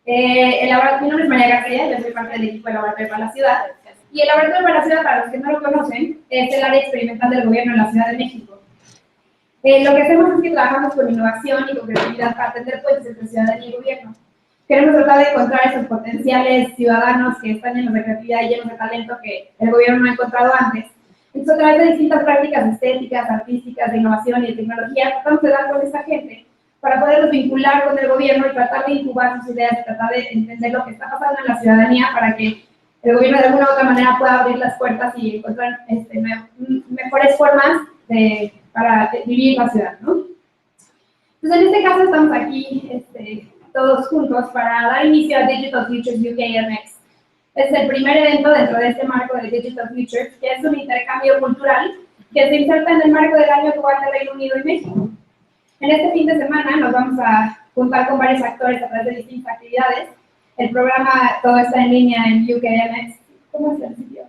Mi nombre es María García, yo soy parte del equipo del Laboratorio para la Ciudad. Y el Laboratorio para la Ciudad, para los que no lo conocen, es el área experimental del gobierno en la Ciudad de México. Lo que hacemos es que trabajamos con innovación y con creatividad para atender puentes entre ciudadanía y gobierno. Queremos tratar de encontrar esos potenciales ciudadanos que están llenos de creatividad y llenos de talento que el gobierno no ha encontrado antes. Entonces, a través de distintas prácticas estéticas, artísticas, de innovación y de tecnología, tratamos de dar con esta gente para poderlos vincular con el gobierno y tratar de incubar sus ideas y tratar de entender lo que está pasando en la ciudadanía para que el gobierno de alguna u otra manera pueda abrir las puertas y encontrar mejores formas para vivir la ciudad, ¿no? Entonces, en este caso estamos aquí todos juntos para dar inicio a Digital Futures UKMX. Es el primer evento dentro de este marco de Digital Futures, que es un intercambio cultural que se inserta en el marco del año actual de Reino Unido y México. En este fin de semana nos vamos a juntar con varios actores a través de distintas actividades. El programa todo está en línea en UKMX. ¿Cómo es el sitio?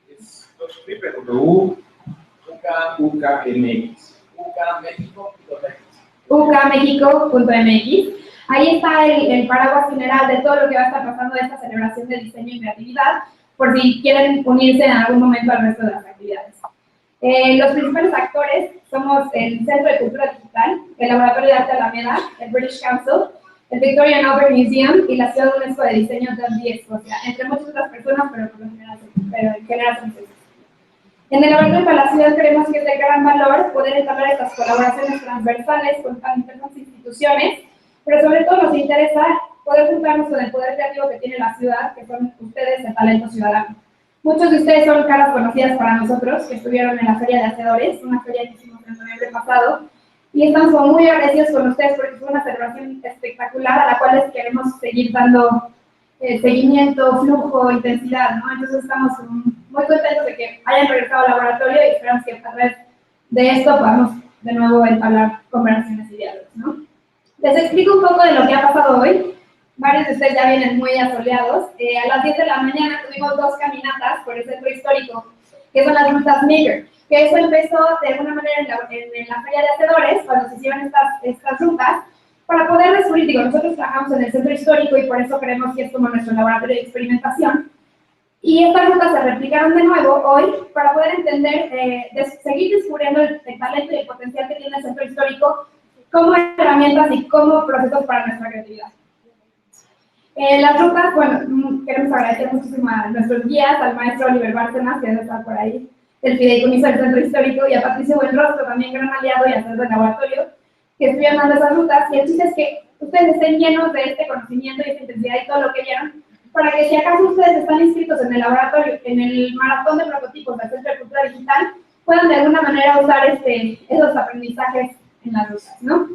Es www.ukmx. ukmexico.mx. Ahí está el paraguas general de todo lo que va a estar pasando de esta celebración de diseño y creatividad, por si quieren unirse en algún momento al resto de las actividades. Los principales actores somos el Centro de Cultura Digital, el Laboratorio de Arte Alameda, el British Council, el Victoria and Albert Museum y la Ciudad UNESCO de Diseño Dundee, Escocia, entre muchas otras personas, pero en general son ellos. En el Laboratorio para la Ciudad creemos que es de gran valor poder entablar estas colaboraciones transversales con tantas instituciones, pero sobre todo nos interesa poder juntarnos con el poder creativo que tiene la ciudad, que son ustedes el talento ciudadano. Muchos de ustedes son caras conocidas para nosotros, que estuvieron en la Feria de Hacedores, una feria que hicimos en noviembre pasado, y estamos muy agradecidos con ustedes porque fue una celebración espectacular a la cual les queremos seguir dando seguimiento, flujo, intensidad, ¿no? Entonces estamos muy contentos de que hayan regresado al laboratorio y esperamos que a través de esto podamos de nuevo entablar conversaciones y diálogos, ¿no? Les explico un poco de lo que ha pasado hoy. Varios de ustedes ya vienen muy asoleados. A las 10 de la mañana tuvimos 2 caminatas por el centro histórico, que son las rutas Maker, que eso empezó de alguna manera en la Feria de Hacedores, cuando se hicieron estas rutas, para poder descubrir, nosotros trabajamos en el centro histórico y por eso creemos que es como nuestro laboratorio de experimentación, y estas rutas se replicaron de nuevo hoy para poder entender, seguir descubriendo el talento y el potencial que tiene el centro histórico como herramientas y como procesos para nuestra creatividad. Las rutas, bueno, queremos agradecer muchísimo a nuestros guías, al maestro Oliver Bárcenas, que debe estar por ahí, del Fideicomiso del Centro Histórico, y a Patricio Buenrostro, también gran aliado y asesor del laboratorio, que estuvieron dando esas rutas. Y el chiste es que ustedes estén llenos de este conocimiento y esta intensidad y todo lo que vieron, para que si acaso ustedes están inscritos en el laboratorio, en el maratón de prototipos del Centro de Cultura Digital, puedan de alguna manera usar esos aprendizajes en las rutas, ¿no?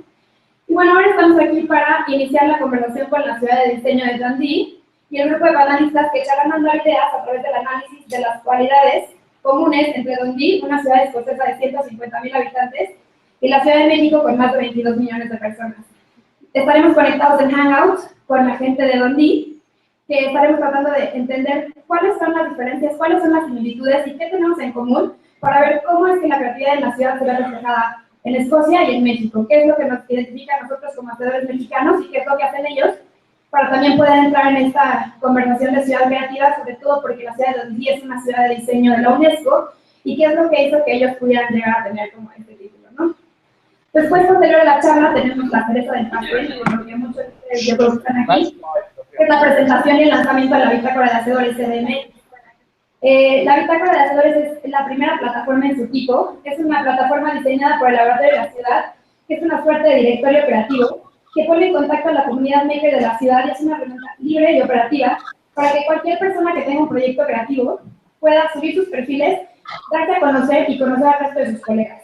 Y bueno, ahora estamos aquí para iniciar la conversación con la Ciudad de Diseño de Dundee y el grupo de panelistas que echarán a andar ideas a través del análisis de las cualidades comunes entre Dundee, una ciudad escocesa de 150,000 habitantes, y la Ciudad de México con más de 22 millones de personas. Estaremos conectados en Hangout con la gente de Dundee, que estaremos tratando de entender cuáles son las diferencias, cuáles son las similitudes y qué tenemos en común para ver cómo es que la creatividad en la ciudad se ve reflejada en Escocia y en México, qué es lo que nos identifica a nosotros como hacedores mexicanos y qué es lo que hacen ellos, para también poder entrar en esta conversación de ciudad creativa, sobre todo porque la ciudad de Dundee es una ciudad de diseño de la UNESCO, y qué es lo que hizo que ellos pudieran llegar a tener como este título, ¿no? Después, posterior a la charla, tenemos la cereza del pastel, por lo que muchos de ustedes yo creo que están aquí, que es la presentación y el lanzamiento de la Bitácora de Hacedores LabCDMX. La Bitácora de Hacedores es la primera plataforma en su tipo. Es una plataforma diseñada por el Laboratorio de la Ciudad, que es una suerte de directorio creativo, que pone en contacto a la comunidad maker de la ciudad y es una herramienta libre y operativa para que cualquier persona que tenga un proyecto creativo pueda subir sus perfiles, darse a conocer y conocer al resto de sus colegas.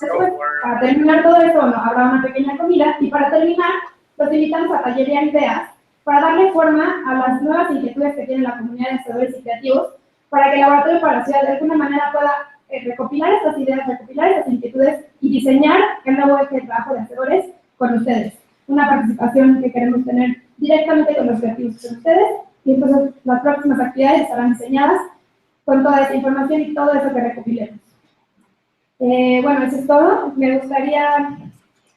Después, para terminar todo eso, habrá una pequeña comida, y para terminar, los invitamos a tallerear ideas para darle forma a las nuevas inquietudes que tiene la comunidad de hacedores y creativos, para que el Laboratorio para la Ciudad de alguna manera pueda recopilar estas ideas, recopilar estas inquietudes y diseñar el nuevo eje de trabajo de hacedores con ustedes. Una participación que queremos tener directamente con los creativos con ustedes, y entonces las próximas actividades estarán diseñadas con toda esa información y todo eso que recopilemos. Bueno, eso es todo. Me gustaría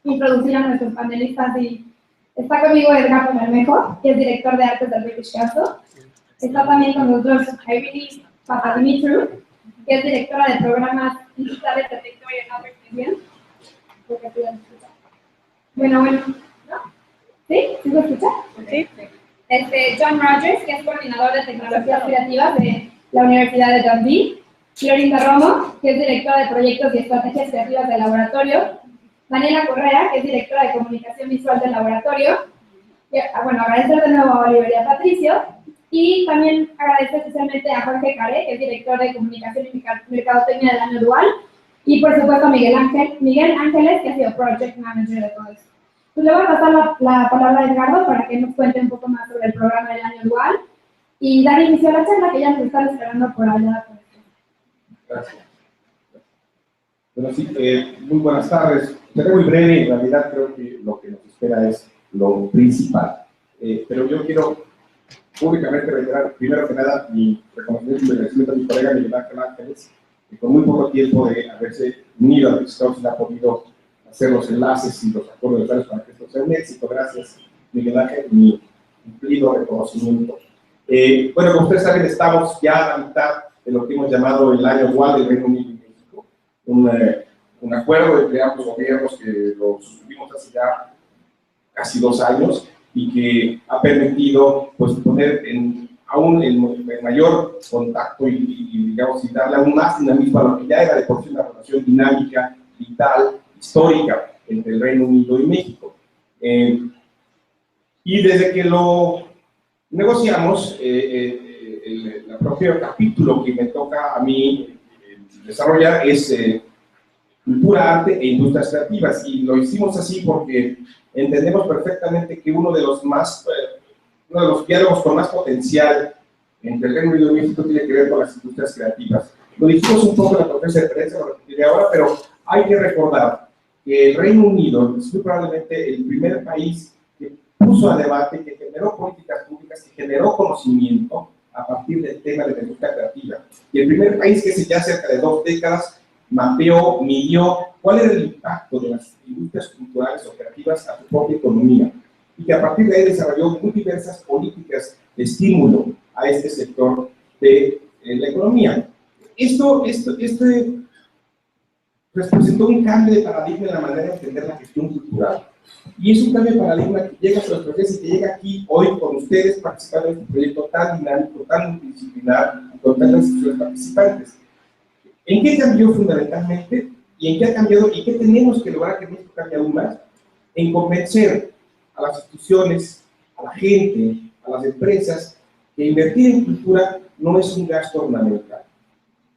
introducir a nuestros panelistas y Está conmigo Edgar Bermejo, que es director de artes del British Council. Está también con nosotros Irene Papadimitriou, que es directora de programas digitales de Victoria Albert. Bueno, ¿no? ¿Sí? ¿Sí se escucha? Sí. John Rogers, que es coordinador de tecnologías creativas de la Universidad de Dundee. Florinda Romo, que es directora de proyectos y estrategias creativas del Laboratorio. Daniela Correa, que es directora de comunicación visual del Laboratorio. Bueno, agradecer de nuevo a Oliveria Patricio. Y también agradecer especialmente a Jorge Caré, que es director de comunicación y mercadotecnia del año dual. Y por supuesto a Miguel Ángeles, que ha sido project manager de todo esto. Pues le voy a pasar la palabra a Edgardo para que nos cuente un poco más sobre el programa del año dual y dar inicio a la charla, que ya nos están esperando por allá. Gracias. Bueno, sí, muy buenas tardes. Seré muy breve, en realidad creo que lo que nos espera es lo principal. Pero yo quiero públicamente reiterar, primero que nada, mi reconocimiento y agradecimiento a mi colega Miguel Ángeles, que con muy poco tiempo de haberse unido a Escocia ha podido hacer los enlaces y los acuerdos necesarios para que esto sea un éxito. Gracias, Miguel Ángel, mi cumplido reconocimiento. Bueno, como ustedes saben, estamos ya a la mitad de lo que hemos llamado el año dual del Reino Unido y México, un acuerdo entre ambos gobiernos que lo suscribimos hace ya casi 2 años y que ha permitido pues, poner aún en mayor contacto y digamos, y darle aún más dinamismo a lo que ya era de por sí una relación dinámica, vital, histórica entre el Reino Unido y México. Y desde que lo negociamos, el propio capítulo que me toca a mí desarrollar es cultura, arte e industrias creativas, y lo hicimos así porque entendemos perfectamente que uno de los diálogos con más potencial entre el Reino Unido y México tiene que ver con las industrias creativas. Lo dijimos un poco en la conferencia de prensa, lo repetiré ahora, pero hay que recordar que el Reino Unido es muy probablemente el primer país que puso a debate, que generó políticas públicas, que generó conocimiento a partir del tema de la industria creativa. Y el primer país que hace ya cerca de 2 décadas mapeó, midió cuál era el impacto de las industrias culturales o creativas a su propia economía, y que a partir de ahí desarrolló muy diversas políticas de estímulo a este sector de la economía. Esto representó un cambio de paradigma en la manera de entender la gestión cultural. Y es un cambio de paradigma que llega a los procesos y que llega aquí hoy con ustedes participando en este proyecto tan dinámico, tan multidisciplinar y con tantas instituciones participantes. ¿En qué cambió fundamentalmente? ¿Y en qué ha cambiado? ¿Y qué tenemos que lograr que México cambie aún más? En convencer a las instituciones, a la gente, a las empresas, que invertir en cultura no es un gasto ornamental.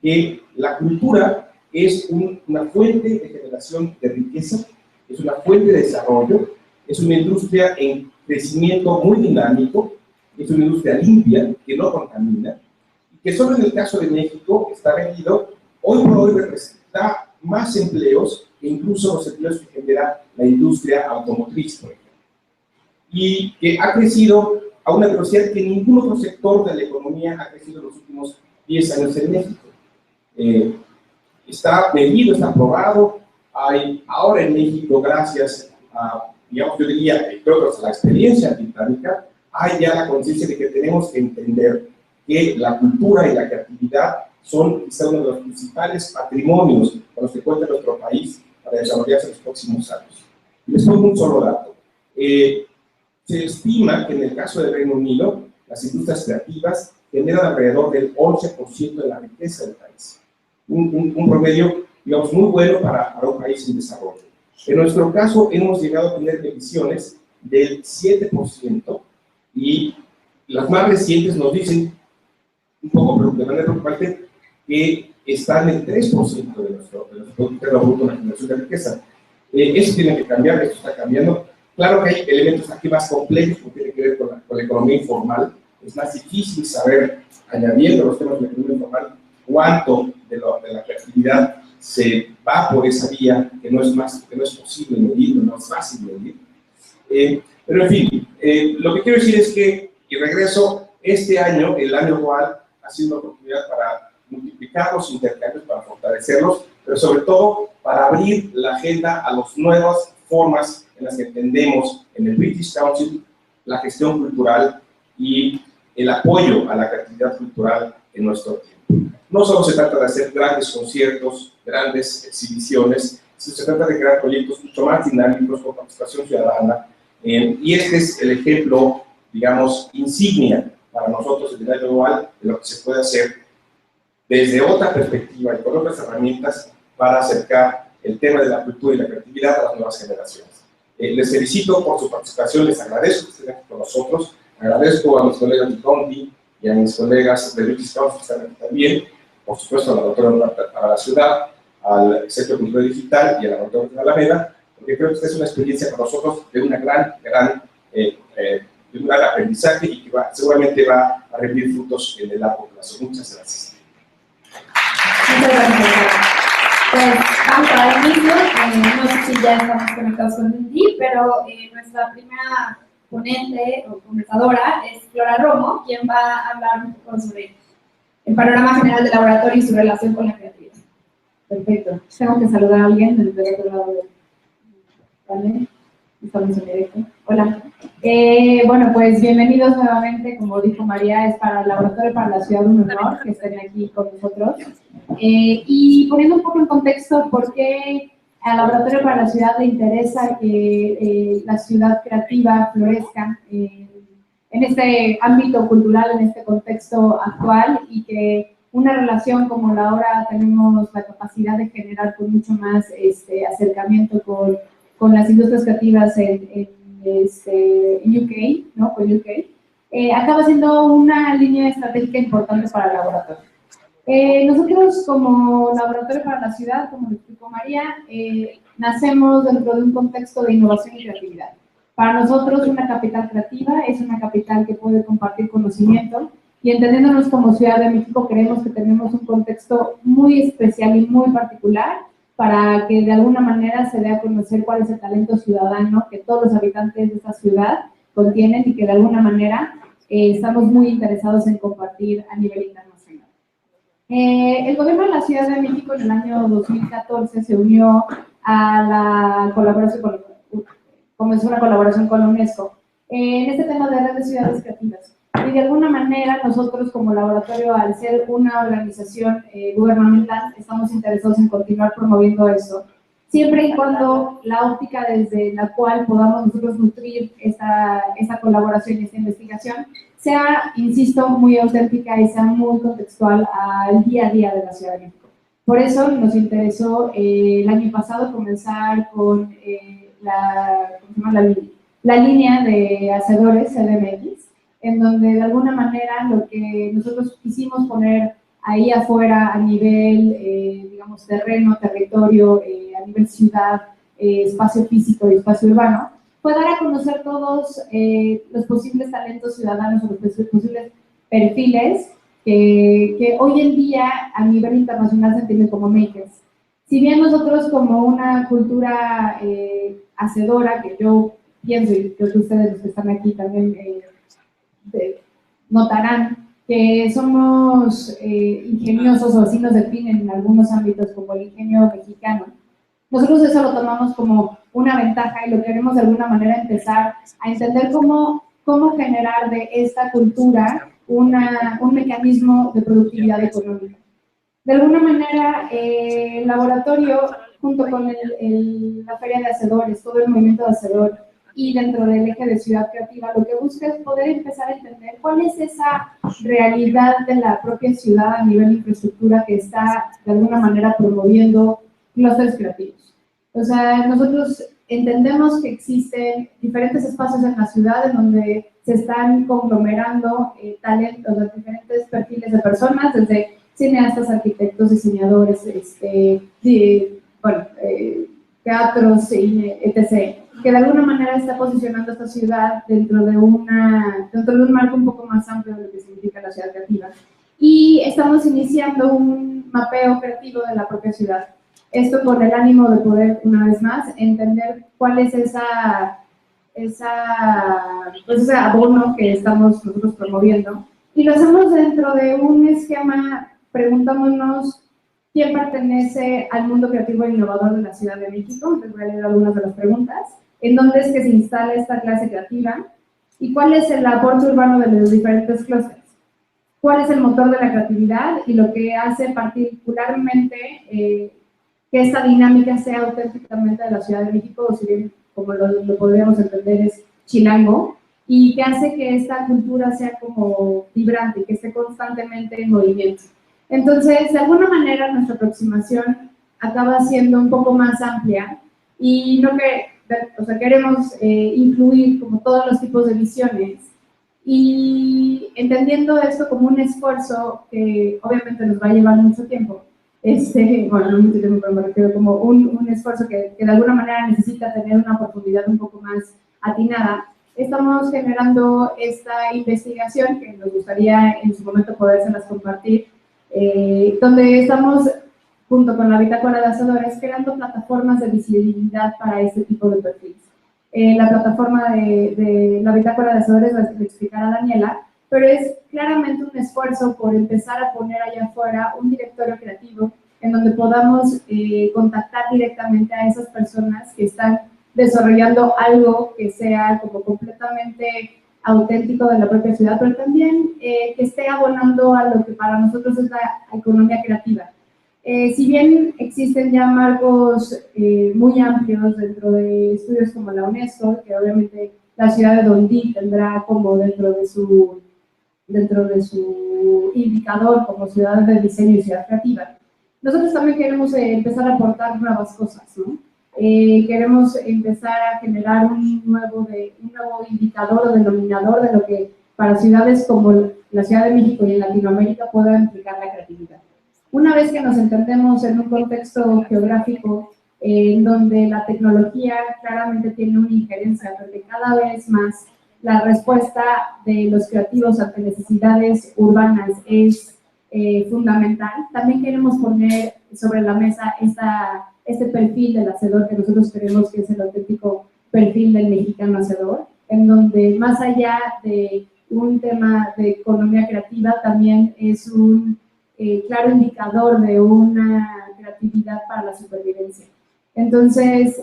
Que la cultura es una fuente de generación de riqueza, es una fuente de desarrollo, es una industria en crecimiento muy dinámico, es una industria limpia, que no contamina, y que solo en el caso de México está vendido, hoy por hoy representa más empleos que incluso los empleos que genera la industria automotriz, por ejemplo. Y que ha crecido a una velocidad que ningún otro sector de la economía ha crecido en los últimos 10 años en México. Está medido, está probado. Hay ahora en México, gracias a, digamos, yo diría, creo que a la experiencia británica, hay ya la conciencia de que tenemos que entender que la cultura y la creatividad son quizá uno de los principales patrimonios con los que cuenta nuestro país para desarrollarse en los próximos años. Y les pongo un solo dato. Se estima que en el caso del Reino Unido, las industrias creativas generan alrededor del 11% de la riqueza del país. Un promedio, digamos, muy bueno para un país en desarrollo. En nuestro caso, hemos llegado a tener mediciones del 7%, y las más recientes nos dicen, un poco de manera preocupante, que están en 3% de nuestro bruto de la generación de riqueza. Eso tiene que cambiar, esto está cambiando. Claro que hay elementos aquí más complejos porque tiene que ver con la economía informal. Es más difícil saber, añadiendo los temas de la economía informal, cuánto de la creatividad se va por esa vía que no es posible medir, no es fácil medir. Pero en fin, lo que quiero decir es que, y regreso, este año, el año dual, ha sido una oportunidad para multiplicar los intercambios, para fortalecerlos, pero sobre todo para abrir la agenda a las nuevas formas en las que entendemos en el British Council la gestión cultural y el apoyo a la creatividad cultural en nuestro tiempo. No solo se trata de hacer grandes conciertos, grandes exhibiciones, sino se trata de crear proyectos mucho más dinámicos con participación ciudadana, y este es el ejemplo, digamos, insignia para nosotros en el nivel global de lo que se puede hacer desde otra perspectiva y con otras herramientas para acercar el tema de la cultura y la creatividad a las nuevas generaciones. Les felicito por su participación, les agradezco que estén aquí con nosotros, agradezco a mis colegas de Dundee y a mis colegas de British Council que están aquí también, por supuesto al Laboratorio para la Ciudad, al Centro Cultural Digital y al Laboratorio de la Alameda, porque creo que esta es una experiencia para nosotros de una de un gran aprendizaje y que seguramente va a rendir frutos en el largo plazo. Muchas gracias. Muchas gracias. Pues vamos a dar inicio. No sé si ya estamos conectados con Dundee, pero nuestra primera ponente o conversadora es Flora Romo, quien va a hablar un poco sobre el panorama general del laboratorio y su relación con la creatividad. Perfecto. Tengo que saludar a alguien desde el otro lado del panel. Estamos en directo. Hola. Bueno, pues bienvenidos nuevamente. Como dijo María, es para el Laboratorio para la Ciudad un honor que estén aquí con nosotros. Y poniendo un poco en contexto, ¿por qué al Laboratorio para la Ciudad le interesa que la ciudad creativa florezca en este ámbito cultural, en este contexto actual, y que una relación como la ahora tenemos la capacidad de generar con mucho más acercamiento con las industrias creativas en UK, ¿no? Con UK, acaba siendo una línea estratégica importante para el laboratorio. Nosotros como Laboratorio para la Ciudad, como lo explicó María, nacemos dentro de un contexto de innovación y creatividad. Para nosotros una capital creativa es una capital que puede compartir conocimiento, y entendiéndonos como Ciudad de México creemos que tenemos un contexto muy especial y muy particular para que de alguna manera se dé a conocer cuál es el talento ciudadano que todos los habitantes de esta ciudad contienen y que de alguna manera estamos muy interesados en compartir a nivel internacional. El gobierno de la Ciudad de México en el año 2014 se unió a la colaboración comenzó una colaboración con la UNESCO en este tema de redes de ciudades creativas. Y de alguna manera nosotros como laboratorio, al ser una organización gubernamental, estamos interesados en continuar promoviendo eso, siempre y cuando la óptica desde la cual podamos nosotros nutrir esta colaboración y esta investigación sea, insisto, muy auténtica y sea muy contextual al día a día de la Ciudad de México. Por eso nos interesó el año pasado comenzar con la línea de Hacedores, LabCDMX, en donde de alguna manera lo que nosotros quisimos poner ahí afuera a nivel, digamos, terreno, territorio, a nivel ciudad, espacio físico y espacio urbano, fue dar a conocer todos los posibles talentos ciudadanos o los posibles perfiles que hoy en día a nivel internacional se entienden como makers. Si bien nosotros como una cultura hacedora, que yo pienso y creo que ustedes los que están aquí también notarán que somos ingeniosos, o así nos definen en algunos ámbitos como el ingenio mexicano, nosotros eso lo tomamos como una ventaja y lo queremos de alguna manera empezar a entender cómo generar de esta cultura un mecanismo de productividad económica. De alguna manera, el laboratorio, junto con la Feria de Hacedores, todo el movimiento de Hacedor, y dentro del eje de Ciudad Creativa, lo que busca es poder empezar a entender cuál es esa realidad de la propia ciudad a nivel de infraestructura que está, de alguna manera, promoviendo clústeres creativos. O sea, nosotros entendemos que existen diferentes espacios en la ciudad en donde se están conglomerando talentos de diferentes perfiles de personas, desde cineastas, arquitectos, diseñadores, teatros, etc., que de alguna manera está posicionando esta ciudad dentro de un marco un poco más amplio de lo que significa la ciudad creativa. Y estamos iniciando un mapeo creativo de la propia ciudad. Esto con el ánimo de poder, una vez más, entender cuál es ese abono que estamos nosotros promoviendo. Y lo hacemos dentro de un esquema preguntándonos quién pertenece al mundo creativo e innovador de la Ciudad de México. Les voy a leer algunas de las preguntas. en dónde es que se instala esta clase creativa y cuál es el aporte urbano de los diferentes clústeres. Cuál es el motor de la creatividad y lo que hace particularmente que esta dinámica sea auténticamente de la Ciudad de México, o si bien, como lo podríamos entender, es chilango, y que hace que esta cultura sea como vibrante, que esté constantemente en movimiento. Entonces, de alguna manera, nuestra aproximación acaba siendo un poco más amplia y no que, o sea, queremos incluir como todos los tipos de visiones y entendiendo esto como un esfuerzo que obviamente nos va a llevar mucho tiempo. Bueno, no mucho tiempo, pero me refiero como un esfuerzo que de alguna manera necesita tener una profundidad un poco más atinada. Estamos generando esta investigación que nos gustaría en su momento podérselas compartir, donde estamos, junto con la Bitácora de Hacedores, creando plataformas de visibilidad para este tipo de perfiles. La plataforma de la Bitácora de Hacedores la explicará Daniela, pero es claramente un esfuerzo por empezar a poner allá afuera un directorio creativo en donde podamos contactar directamente a esas personas que están desarrollando algo que sea como completamente auténtico de la propia ciudad, pero también que esté abonando a lo que para nosotros es la economía creativa. Si bien existen ya marcos muy amplios dentro de estudios como la UNESCO, que obviamente la ciudad de Dundee tendrá como dentro de su indicador como ciudad de diseño y ciudad creativa, nosotros también queremos empezar a aportar nuevas cosas, ¿no? Queremos empezar a generar un nuevo indicador o denominador de lo que para ciudades como la Ciudad de México y en Latinoamérica pueda implicar la creatividad. Una vez que nos entendemos en un contexto geográfico en donde la tecnología claramente tiene una injerencia, porque cada vez más la respuesta de los creativos ante necesidades urbanas es fundamental, también queremos poner sobre la mesa este perfil del hacedor que nosotros creemos que es el auténtico perfil del mexicano hacedor, en donde más allá de un tema de economía creativa, también es un claro indicador de una creatividad para la supervivencia. Entonces,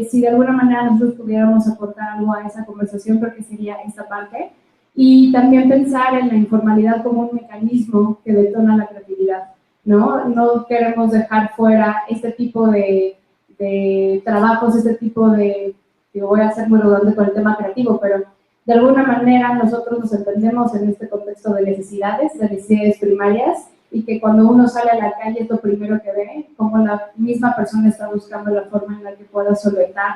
si de alguna manera nosotros pudiéramos aportar algo a esa conversación, creo que sería esta parte. Y también pensar en la informalidad como un mecanismo que detona la creatividad, ¿no? No queremos dejar fuera este tipo de trabajos, este tipo de, yo voy a ser muy redundante con el tema creativo, pero de alguna manera nosotros nos entendemos en este contexto de necesidades primarias, y que cuando uno sale a la calle es lo primero que ve, como la misma persona está buscando la forma en la que pueda solventar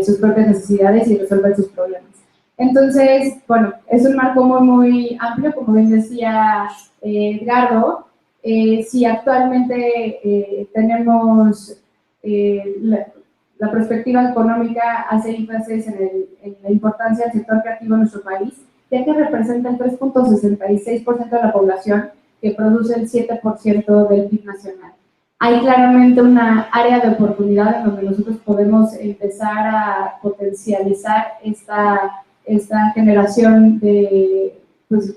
sus propias necesidades y resolver sus problemas. Entonces, bueno, es un marco muy, muy amplio, como bien decía Edgardo. Si actualmente tenemos la perspectiva económica hace énfasis en la importancia del sector creativo en nuestro país, ya que representa el 3.66% de la población, que produce el 7% del PIB nacional. Hay claramente una área de oportunidad en donde nosotros podemos empezar a potencializar esta generación de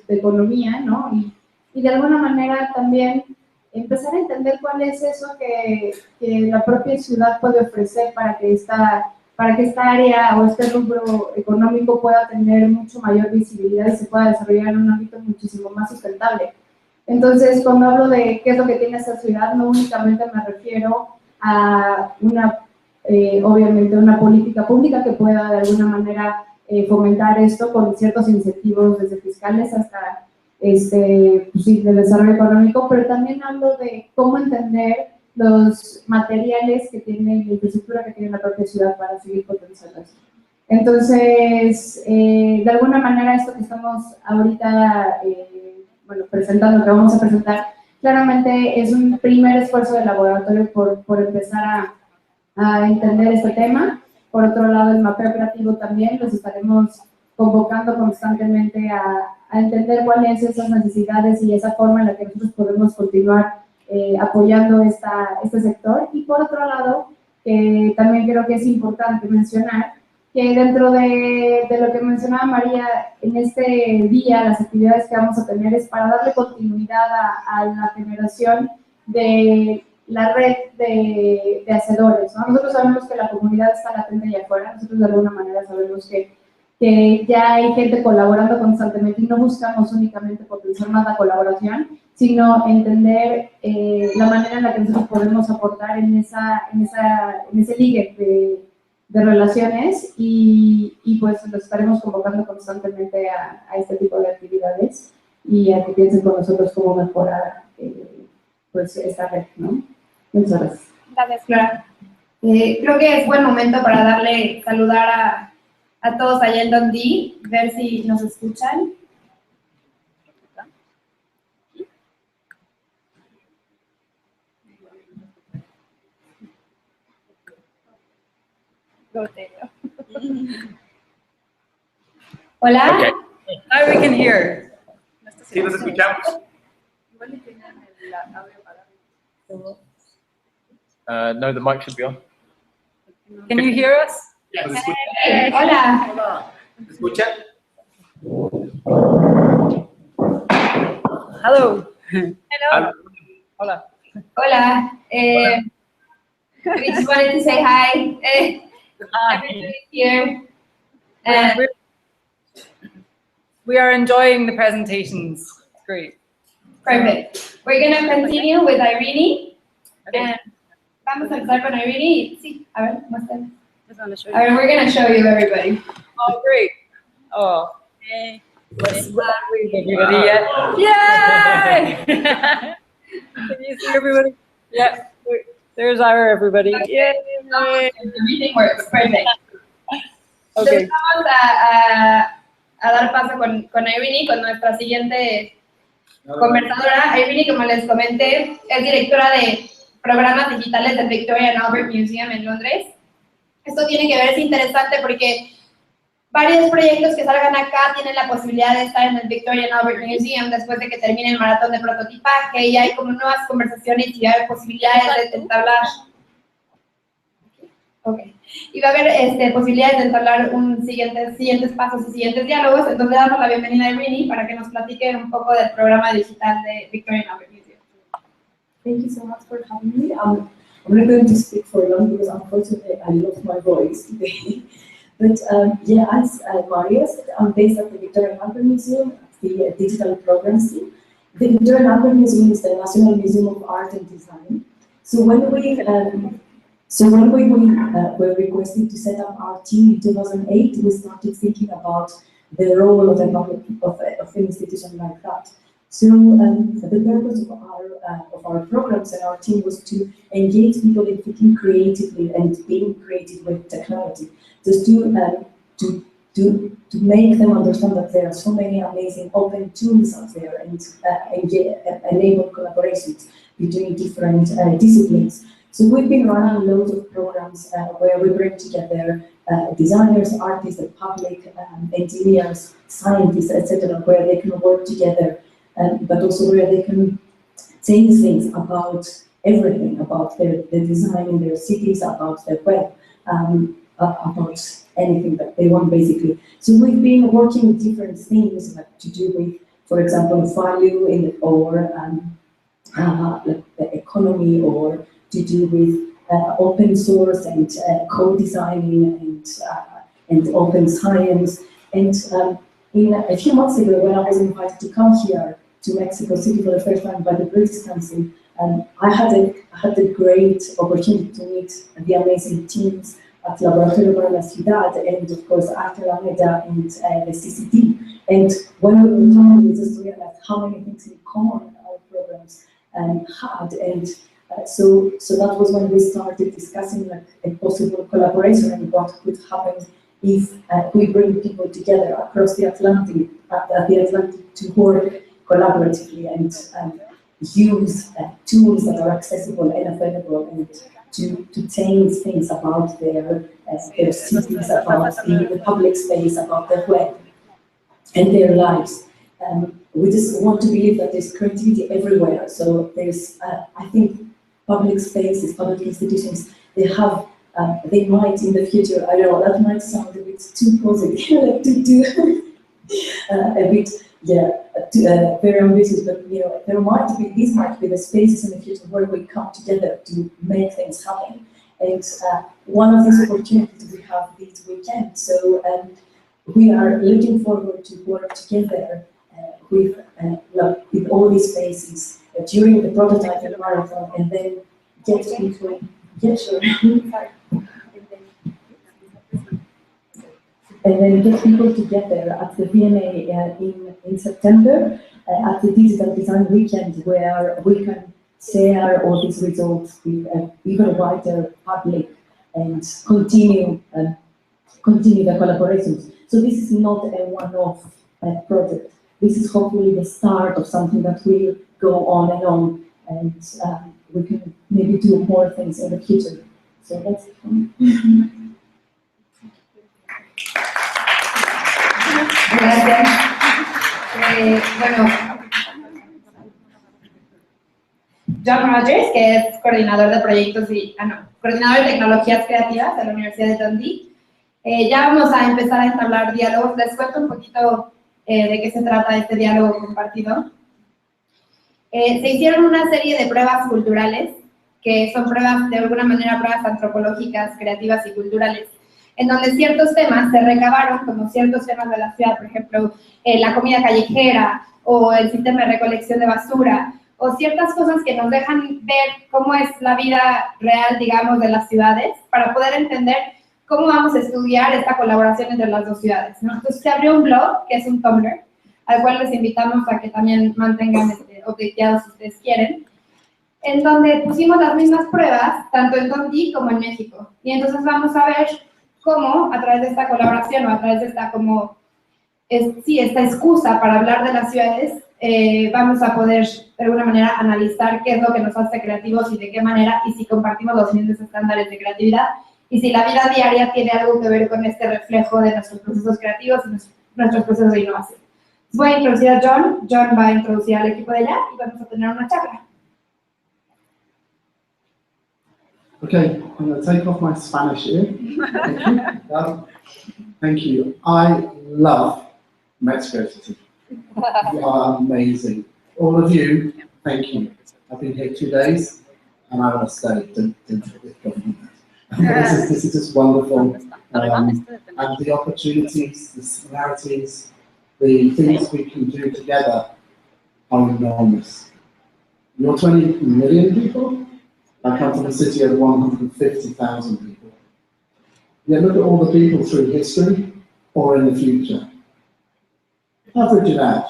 economía, ¿no? Y de alguna manera también empezar a entender cuál es eso que la propia ciudad puede ofrecer para que esta área o este rubro económico pueda tener mucho mayor visibilidad y se pueda desarrollar en un ámbito muchísimo más sustentable. Entonces, cuando hablo de qué es lo que tiene esta ciudad, no únicamente me refiero a obviamente, una política pública que pueda de alguna manera fomentar esto con ciertos incentivos desde fiscales hasta pues sí, del desarrollo económico, pero también hablo de cómo entender los materiales que tiene, la infraestructura que tiene la propia ciudad para seguir potenciando esto. Entonces, de alguna manera, esto que estamos ahorita presentando, que vamos a presentar, claramente es un primer esfuerzo del laboratorio por empezar a entender este tema. Por otro lado, el mapeo creativo también los estaremos convocando constantemente a entender cuáles son esas necesidades y esa forma en la que nosotros podemos continuar apoyando este sector. Y por otro lado, también creo que es importante mencionar que dentro de lo que mencionaba María, en este día, las actividades que vamos a tener es para darle continuidad a la generación de la red de hacedores, ¿no? Nosotros sabemos que la comunidad está latente allá afuera, nosotros de alguna manera sabemos que ya hay gente colaborando constantemente y no buscamos únicamente potenciar más la colaboración, sino entender la manera en la que nosotros podemos aportar en ese ligue de relaciones y pues los estaremos convocando constantemente a este tipo de actividades y a que piensen con nosotros cómo mejorar pues esta red, ¿no? Muchas gracias. Gracias, Clara. Creo que es buen momento para saludar a todos allá en Dundee, ver si nos escuchan. Hola. Okay. Now we can hear. Sí, nos escuchamos. No, the mic should be on. Can you hear us? ¿Nos escuchan? Hola. ¿Me escuchan? Hello. Hello. Hola. Hola. We just wanted to say hi. Everybody here. We are enjoying the presentations. It's great. Perfect. We're going to continue with Irene. Okay. And vamos a empezar con Irene. Sí, a ver, muestra. Just want to show A ver, we're going to show you everybody. Oh, great. Oh. Yay. Let's wave everybody yet. Yay! Can you see everybody? Yeah. There's our everybody. Yay! Everything works. Perfect. Okay. Entonces vamos a dar paso con Irene, con nuestra siguiente conversadora. Irene, como les comenté, es directora de programas digitales del Victoria and Albert Museum en Londres. Esto tiene que ver, es interesante porque varios proyectos que salgan acá tienen la posibilidad de estar en el Victoria and Albert Museum después de que termine el maratón de prototipaje y hay como nuevas conversaciones y hay posibilidades de entablar. Okay. Y va a haber posibilidades de entablar siguientes pasos y siguientes diálogos. Entonces damos la bienvenida a Irene para que nos platique un poco del programa digital de Victoria and Albert Museum. Thank you so much for having me. I'm not going to speak for long because unfortunately I lost my voice today. But yeah, as Maria said, I'm based at the Victoria and Albert Museum, the digital programs team. The Victoria and Albert Museum is the National Museum of Art and Design. So when we were requested to set up our team in 2008, we started thinking about the role of an institution like that. So the purpose of our programs and our team was to engage people in thinking creatively and being creative with technology, just to make them understand that there are so many amazing open tools out there and enable collaborations between different disciplines. So we've been running loads of programs where we bring together designers, artists, the public, engineers, scientists, etc., where they can work together, but also where they can say things about everything, about the design in their cities, about their web, about anything that they want, basically. So we've been working with different things like to do with, for example, value or like the economy, or to do with open source and co-designing and open science. And a few months ago, when I was invited to come here to Mexico City for the first time by the British Council, I had a great opportunity to meet the amazing teams at Laboratorio, Ciudad, and of course Arte Alameda and the CCT. And when we were talking, we just realized how many things in common our programs had. And so that was when we started discussing like a possible collaboration and what could happen if we bring people together across the Atlantic, to work collaboratively and use tools that are accessible and available, and to change things about their cities, about the public space, about their web and their lives. We just want to believe that there's creativity everywhere. So there's, I think, public spaces, public institutions, they might in the future, I don't know, that might sound a bit too positive, like to do a bit, very ambitious, but these might be the spaces in the future where we come together to make things happen. And one of these opportunities we have this weekend. So we are looking forward to work together with all these spaces during the prototype marathon, and then get people. And then get people together at the VNA in September at the Digital Design Weekend, where we can share all these results with an even wider public and continue the collaborations. So this is not a one-off project. This is hopefully the start of something that will go on, and we can maybe do more things in the future. So that's it for me. Gracias. Bueno, John Rogers, que es coordinador de proyectos coordinador de tecnologías creativas de la Universidad de Dundee. Ya vamos a empezar a entablar diálogos. Les cuento un poquito de qué se trata este diálogo compartido. Se hicieron una serie de pruebas culturales, que son pruebas, de alguna manera, pruebas antropológicas, creativas y culturales, en donde ciertos temas se recabaron, como ciertos temas de la ciudad, por ejemplo, la comida callejera, o el sistema de recolección de basura, o ciertas cosas que nos dejan ver cómo es la vida real, digamos, de las ciudades, para poder entender cómo vamos a estudiar esta colaboración entre las dos ciudades, ¿no? Entonces se abrió un blog, que es un Tumblr, al cual les invitamos a que también mantengan updateados si ustedes quieren, en donde pusimos las mismas pruebas, tanto en Dundee como en México. Y entonces vamos a ver cómo, a través de esta colaboración, o a través de esta esta excusa para hablar de las ciudades, vamos a poder, de alguna manera, analizar qué es lo que nos hace creativos y de qué manera, y si compartimos los mismos estándares de creatividad, y si la vida diaria tiene algo que ver con este reflejo de nuestros procesos creativos y nuestros procesos de innovación. Voy a introducir a John. John va a introducir al equipo de allá y vamos a tener una charla. Okay, I'm going to take off my Spanish here. Thank you. Thank you. I love Mexico City. You are amazing. All of you, thank you. I've been here 2 days and I want to stay. This is just wonderful. And the opportunities, the similarities, the things we can do together are enormous. You're 20 million people. I come from a city of 150,000 people. Yeah, look at all the people through history or in the future. Average it out.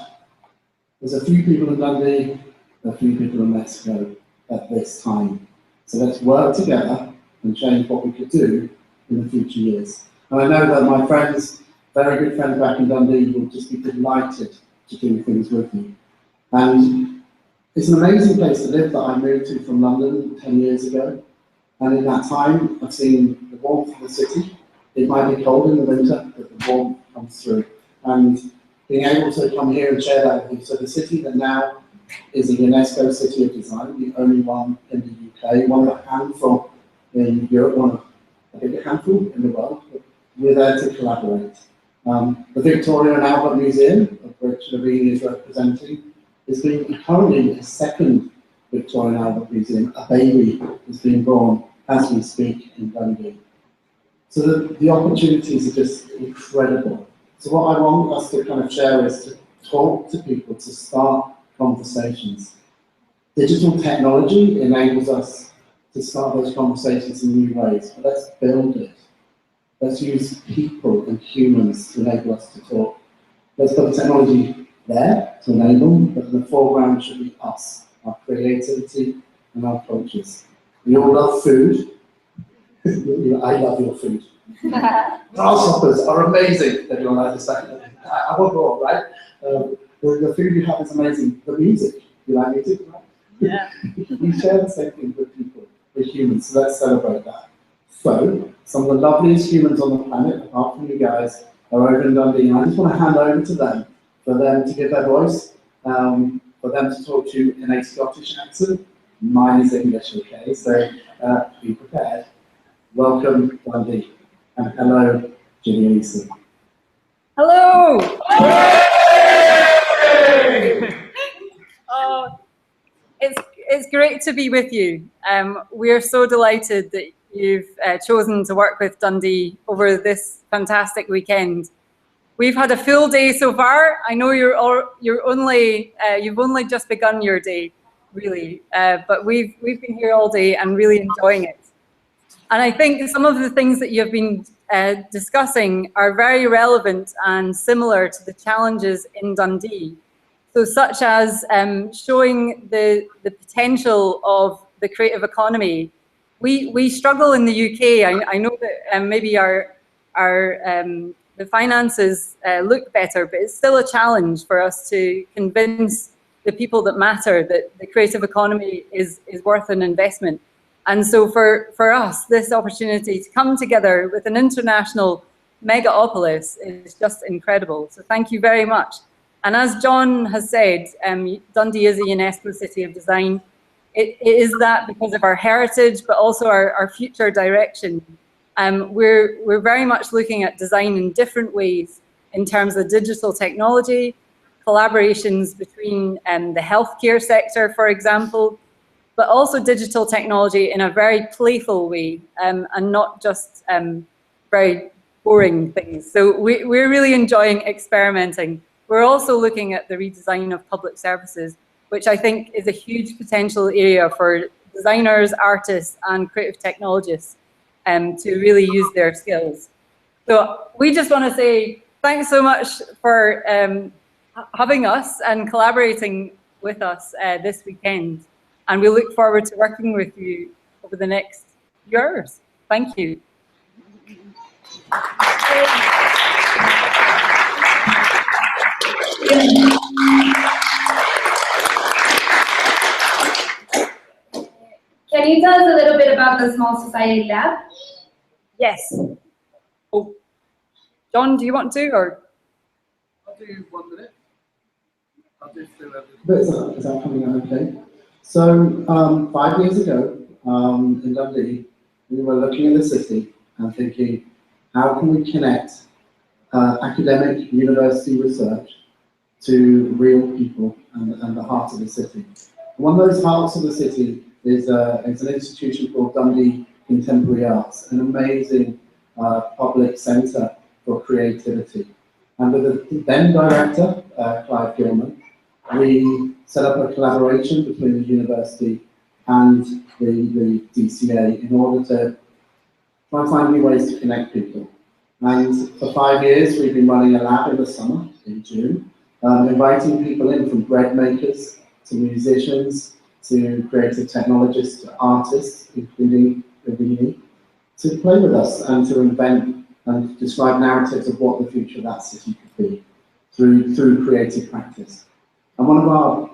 There's a few people in Dundee, a few people in Mexico at this time. So let's work together and change what we could do in the future years. And I know that my friends, very good friends back in Dundee, will just be delighted to do things with me. And it's an amazing place to live that I moved to from London 10 years ago. And in that time, I've seen the warmth of the city. It might be cold in the winter, but the warmth comes through. And being able to come here and share that with you. So the city that now is a UNESCO City of Design, the only one in the UK, one of a handful in Europe, one of a bigger handful in the world. We're there to collaborate. The Victoria and Albert Museum, of which Lorraine is representing, is being currently a second Victoria and Albert Museum. A baby is being born as we speak in Dundee. So the opportunities are just incredible. So what I want us to kind of share is to talk to people, to start conversations. Digital technology enables us to start those conversations in new ways, but let's build it. Let's use people and humans to enable us to talk. Let's put the technology there to enable, but in the foreground should be us, our creativity and our cultures. We all love food. I love your food. Grasshoppers are amazing. Everyone likes to say. I want more, right? The food you have is amazing. The music, you like music, right? Yeah. We share the same thing with people, with humans, so let's celebrate that. So, some of the loveliest humans on the planet, apart from you guys, are over in Dundee, and I just want to hand over to them, for them to give their voice, for them to talk to you in a Scottish accent. Mine is English, okay? So, be prepared. Welcome, Dundee, and hello, Ginny Eason. Hello! it's great to be with you. We're so delighted that you've chosen to work with Dundee over this fantastic weekend. We've had a full day so far. I know you've only just begun your day, really, but we've been here all day and really enjoying it. And I think some of the things that you've been discussing are very relevant and similar to the challenges in Dundee. So such as showing the potential of the creative economy. We struggle in the UK. I know that maybe the finances look better, but it's still a challenge for us to convince the people that matter that the creative economy is worth an investment. And so for us, this opportunity to come together with an international megapolis is just incredible. So thank you very much. And as John has said, Dundee is a UNESCO City of Design. It is that because of our heritage, but also our future direction. We're very much looking at design in different ways in terms of digital technology, collaborations between the healthcare sector, for example, but also digital technology in a very playful way and not just very boring things. So we're really enjoying experimenting. We're also looking at the redesign of public services, which I think is a huge potential area for designers, artists, and creative technologists to really use their skills. So we just want to say thanks so much for having us and collaborating with us this weekend. And we look forward to working with you over the next years. Thank you. Can you tell us a little bit about the Small Society Lab? Yes. Oh, John, do you want to, or? I'll do 1 minute. I'll just do Is that coming out okay? So 5 years ago in Dundee, we were looking at the city and thinking, how can we connect academic university research to real people and the heart of the city? One of those hearts of the city is an institution called Dundee Contemporary Arts, an amazing public centre for creativity. And with the then director, Clive Gilman, we set up a collaboration between the university and the DCA in order to try and find new ways to connect people. And for 5 years, we've been running a lab in the summer, in June, inviting people in from bread makers to musicians, to creative technologists, to artists, including me, to play with us and to invent and describe narratives of what the future of that city could be through creative practice. And one of our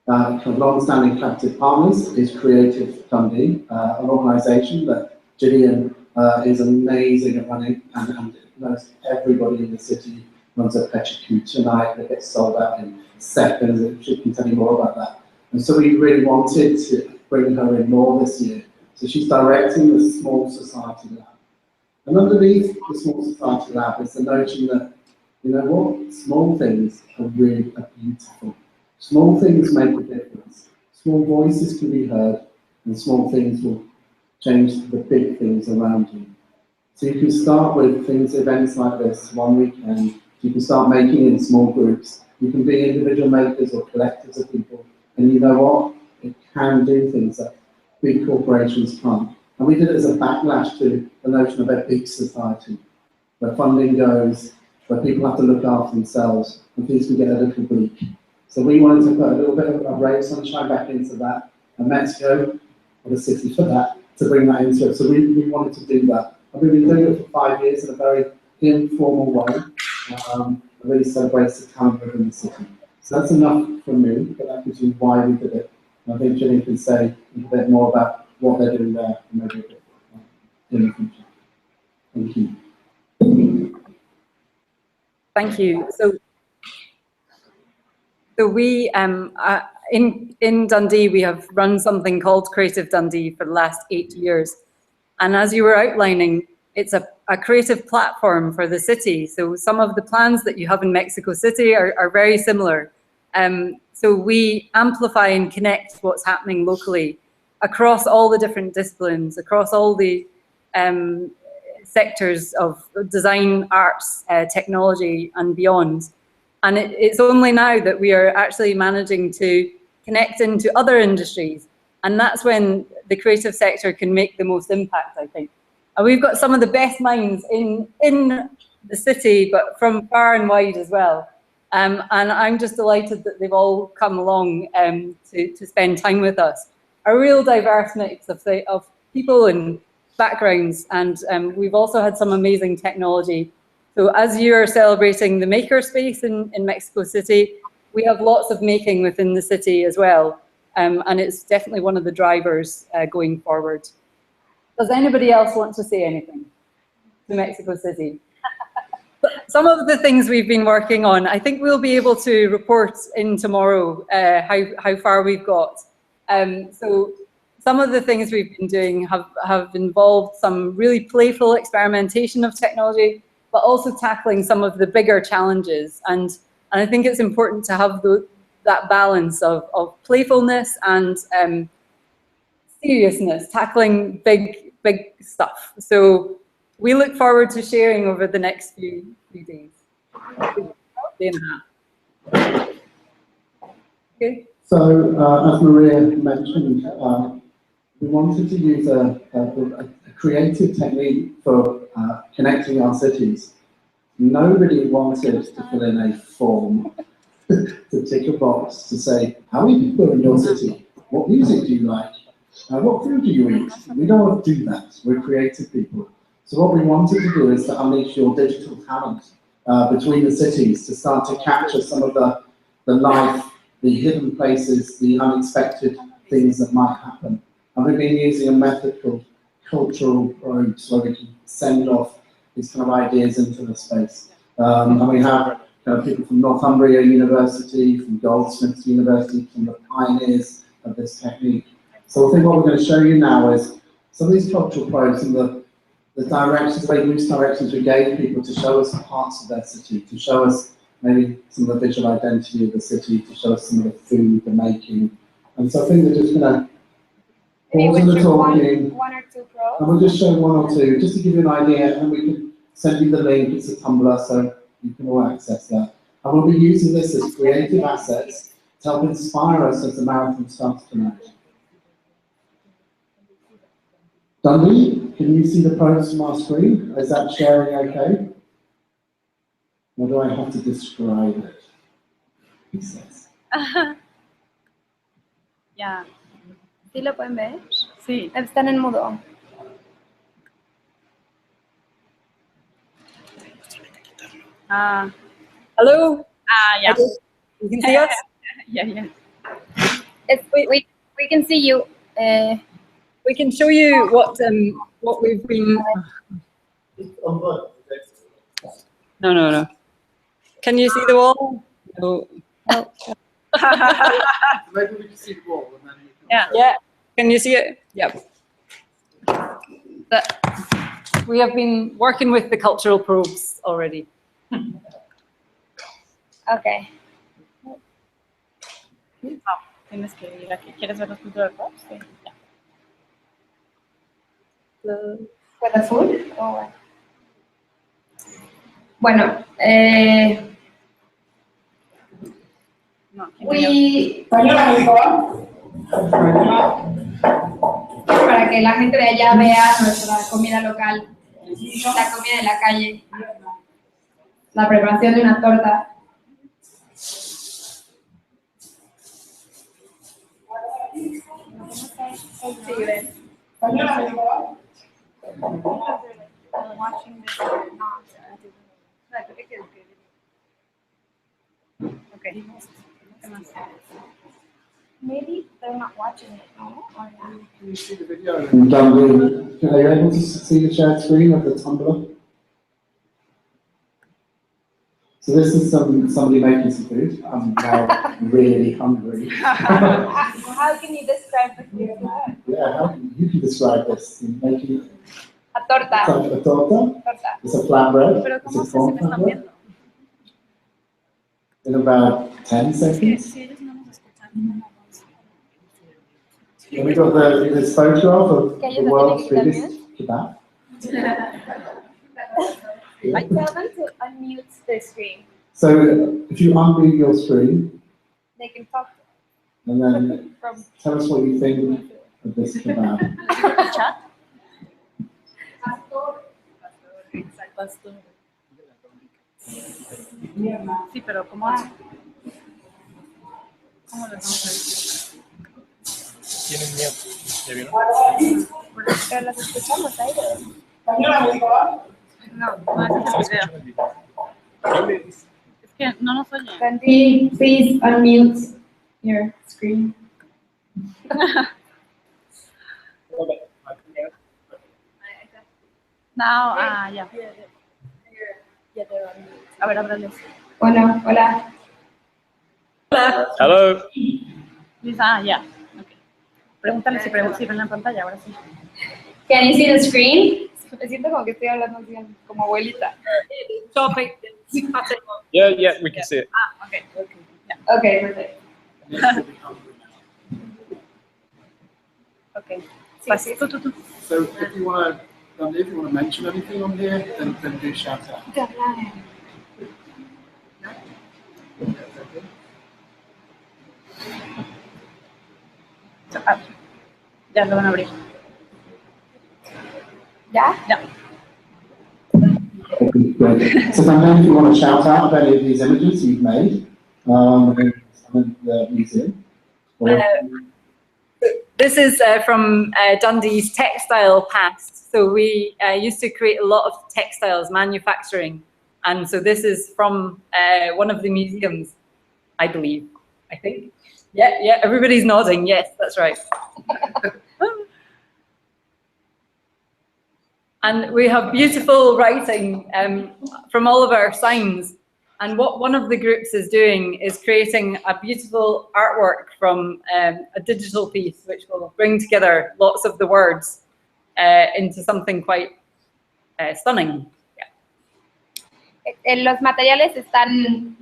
kind of long-standing collaborative partners is Creative Dundee, an organisation that Gillian is amazing at running and knows everybody in the city. Runs a Pecha tonight that gets sold out in seconds, and she can tell you more about that. And so we really wanted to bring her in more this year. So she's directing the Small Society Lab. And underneath the Small Society Lab is the notion that, you know what, small things are really beautiful. Small things make a difference. Small voices can be heard, and small things will change the big things around you. So you can start with events like this, one weekend. You can start making in small groups. You can be individual makers or collectives of people. And you know what? It can do things that big corporations can't. And we did it as a backlash to the notion of a big society, where funding goes, where people have to look after themselves, and things can get a little bleak. So we wanted to put a little bit of a ray of sunshine back into that, and Mexico, or the city for that, to bring that into it. So we wanted to do that. And we've been doing it for 5 years in a very informal way. Really celebrates the talent within the city. So that's enough from me, but that gives you why we did it. And I think Gillian can say a little bit more about what they're doing there and maybe a bit in the future. Thank you. Thank you. So we, in Dundee, we have run something called Creative Dundee for the last 8 years. And as you were outlining, it's a creative platform for the city. So some of the plans that you have in Mexico City are very similar. So we amplify and connect what's happening locally across all the different disciplines, across all the sectors of design, arts, technology, and beyond. And it's only now that we are actually managing to connect into other industries. And that's when the creative sector can make the most impact, I think. And we've got some of the best minds in the city, but from far and wide as well. And I'm just delighted that they've all come along to spend time with us. A real diverse mix of people and backgrounds, and we've also had some amazing technology. So as you're celebrating the maker space in Mexico City, we have lots of making within the city as well. And it's definitely one of the drivers going forward. Does anybody else want to say anything to Mexico City? Some of the things we've been working on, I think we'll be able to report in tomorrow how far we've got. So some of the things we've been doing have involved some really playful experimentation of technology, but also tackling some of the bigger challenges. And I think it's important to have that balance of playfulness and seriousness, tackling big stuff. So we look forward to sharing over the next few days. Day and a half. Okay. So, as Maria mentioned, we wanted to use a creative technique for connecting our cities. Nobody wanted to fill in a form to tick a box to say, how many people are in your city? What music do you like? What food do you eat? We don't want to do that. We're creative people. So what we wanted to do is to unleash your digital talent between the cities, to start to capture some of the life, the hidden places, the unexpected things that might happen. And we've been using a method called cultural probes where we can send off these kind of ideas into the space. And we have people from Northumbria University, from Goldsmiths University, from the pioneers of this technique. So I think what we're going to show you now is some of these cultural probes and the directions, very loose directions we gave people to show us parts of their city, to show us maybe some of the visual identity of the city, to show us some of the food, the making. And so I think we're just going to pause on the talking, one or two probes. and we'll just show one or two, just to give you an idea, and we can send you the link. It's a Tumblr, so you can all access that. And we'll be using this as creative assets to help inspire us as the marathon starts tonight. Dundee, can you see the probes from our screen? Is that sharing okay? Or do I have to describe it? He says. Ya. ¿Sí lo pueden ver? Sí. Están en mudo. Hello? Yeah. You can see us? Yeah. We can see you. We can show you what we've been. No. Can you see the wall? No. Maybe we can see the wall and then you can... Yeah. Can you see it? Yep. We have been working with the cultural probes already. Okay. Tienes que ir aquí. ¿Quieres ver los cultural probes? Sí. For the food? Oh, bueno, No, para que la gente de allá vea nuestra comida local, la comida de la calle, la preparación de una torta. watching this or not. Okay. Maybe they're not watching it, no? Or not? Can you see the video? Dundee, are you able to see the shared screen of the Tumblr? So this is somebody making some food. I'm now really hungry. How can you describe the food? Yeah, you can describe this. Making A torta. a torta. It's a flatbread. It's a corn flatbread. In about 10 seconds. Si ellos no nos escuchan, no vamos. Then we got this photograph of the world's biggest kebab. I tell them to unmute the screen. So if you unmute your screen, They can talk and then from tell us what you think of this kebab. the chat. Exacto. Sí, pero ¿cómo lo vamos a decir? Tienen miedo. ¿Ya vieron? Pero las escuchamos a ellos. No, no es el video. Es que no nos oyen. Dundee, please unmute your screen. No, ya. A ver, háblales. Bueno, hola. Hello. Lisa, ya. Okay. Pregúntale si ven la pantalla, ahora sí. Can you see the screen? Me siento como que estoy hablando así, como abuelita. Topic. Yeah, we can see it. Okay. Okay, perfect. Okay. Sí. Tú. So if you want to mention anything on here, then do shout out. Ya lo van a abrir. ¿Ya? Ya. So sometimes if you want to shout out about any of these images you've made in the museum. This is from Dundee's textile past. So we used to create a lot of textiles, manufacturing. And so this is from one of the museums, I believe, I think. Yeah, everybody's nodding. Yes, that's right. And we have beautiful writing from all of our signs. And what one of the groups is doing is creating a beautiful artwork from a digital piece, which will bring together lots of the words into something quite stunning. Los materiales están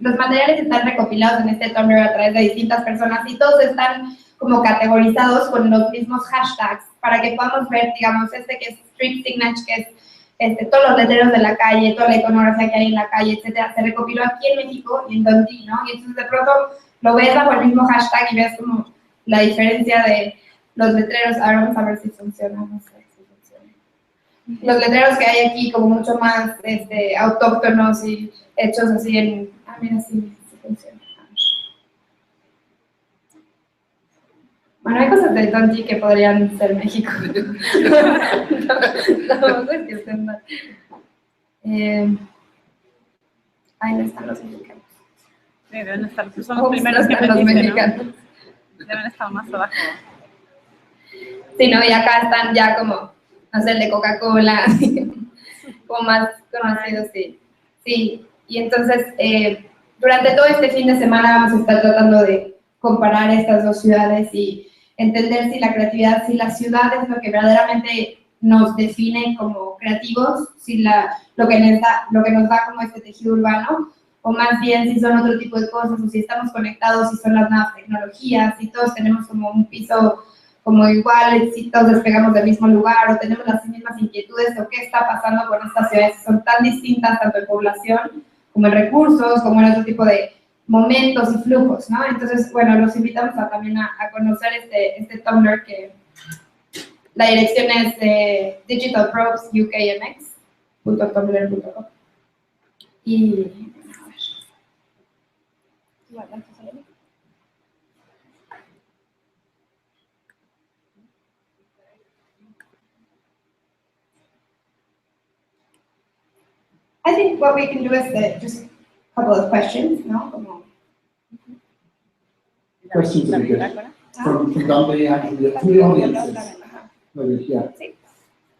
recopilados en este Tumblr a través de distintas personas y todos están como categorizados con los mismos hashtags para que podamos ver, digamos, que es street signage, que es todos los letreros de la calle, toda la iconografía que hay en la calle, etcétera, se recopiló aquí en México y en Dundee, ¿no? Y entonces de pronto lo ves bajo el mismo hashtag y ves como la diferencia de los letreros. Ahora vamos a ver si funciona, no sé si funciona. Los letreros que hay aquí como mucho más autóctonos y hechos así en... mira, sí funciona. Bueno, hay cosas de Dundee que podrían ser México. No es que estén mal. Ahí no están los mexicanos. Sí, deben estar. Son los primeros que los metiste, mexicanos. ¿no? Deben estar más abajo. Sí, no, y acá están ya como, no sé, el de Coca-Cola, como más conocidos, sí. Sí, y entonces, durante todo este fin de semana vamos a estar tratando de comparar estas dos ciudades y entender si la creatividad, si la ciudad es lo que verdaderamente nos define como creativos, si lo que nos da como este tejido urbano, o más bien si son otro tipo de cosas, o si estamos conectados, si son las nuevas tecnologías, si todos tenemos como un piso como igual, si todos despegamos del mismo lugar, o tenemos las mismas inquietudes, o qué está pasando con estas ciudades que son tan distintas tanto en población, como en recursos, como en otro tipo de momentos y flujos, ¿no? Entonces, bueno, los invitamos también a conocer este Tumblr, que la dirección es digitalpropsukmx.tumblr.com. Y... I think what we can do is just a couple of questions, ¿no? Como... Questions would be good. From Dundee and from the audiences. Maybe, yeah. Sí.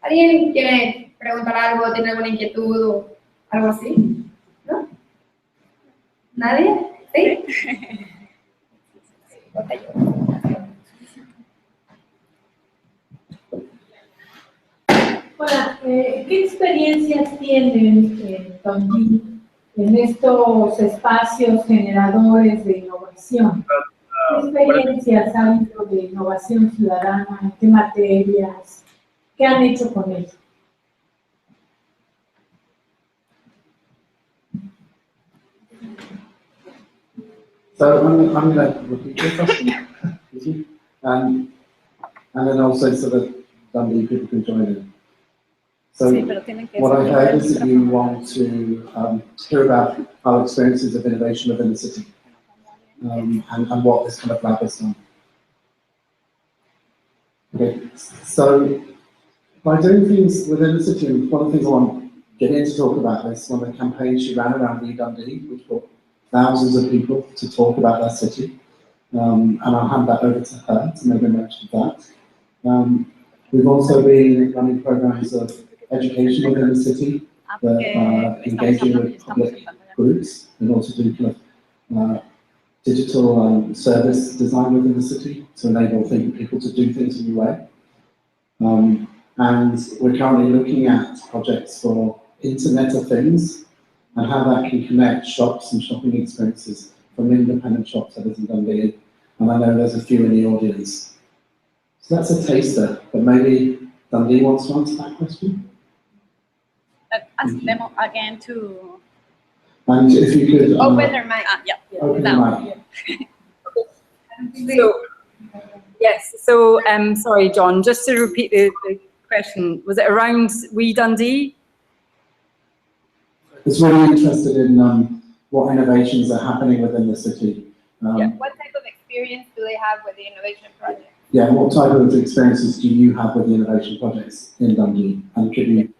¿Alguien quiere preguntar algo, tiene alguna inquietud o algo así? ¿No? ¿Nadie? ¿Sí? Hola, ¿qué experiencias tienen en Dundee en estos espacios generadores de innovación? ¿Qué experiencias ha habido de innovación ciudadana? ¿En qué materias? ¿Qué han hecho con ello? So I'm going to repeat the question, and then also so that Dundee people can join in. So what I heard is that you want to hear about our experiences of innovation within the city, and what this kind of lab has done. Okay, so by doing things within the city, and one of the things I want to get in to talk about is one of the campaigns she ran around Dundee, which brought thousands of people to talk about their city, and I'll hand that over to her to maybe mention that. We've also been running programs of education within the city that are engaging with public groups and also do kind of digital service design within the city to enable people to do things in a new way. And we're currently looking at projects for Internet of Things and how that can connect shops and shopping experiences from independent shop sellers in Dundee. And I know there's a few in the audience. So that's a taster, but maybe Dundee wants to answer that question? Ask them again to... And if you could... open their mic. Yeah. Open the mic. So, yes, so sorry, John, just to repeat the question, was it around Dundee? It's really interested in what innovations are happening within the city. What type of experience do they have with the innovation project? Yeah, what type of experiences do you have with the innovation projects in Dundee? And could you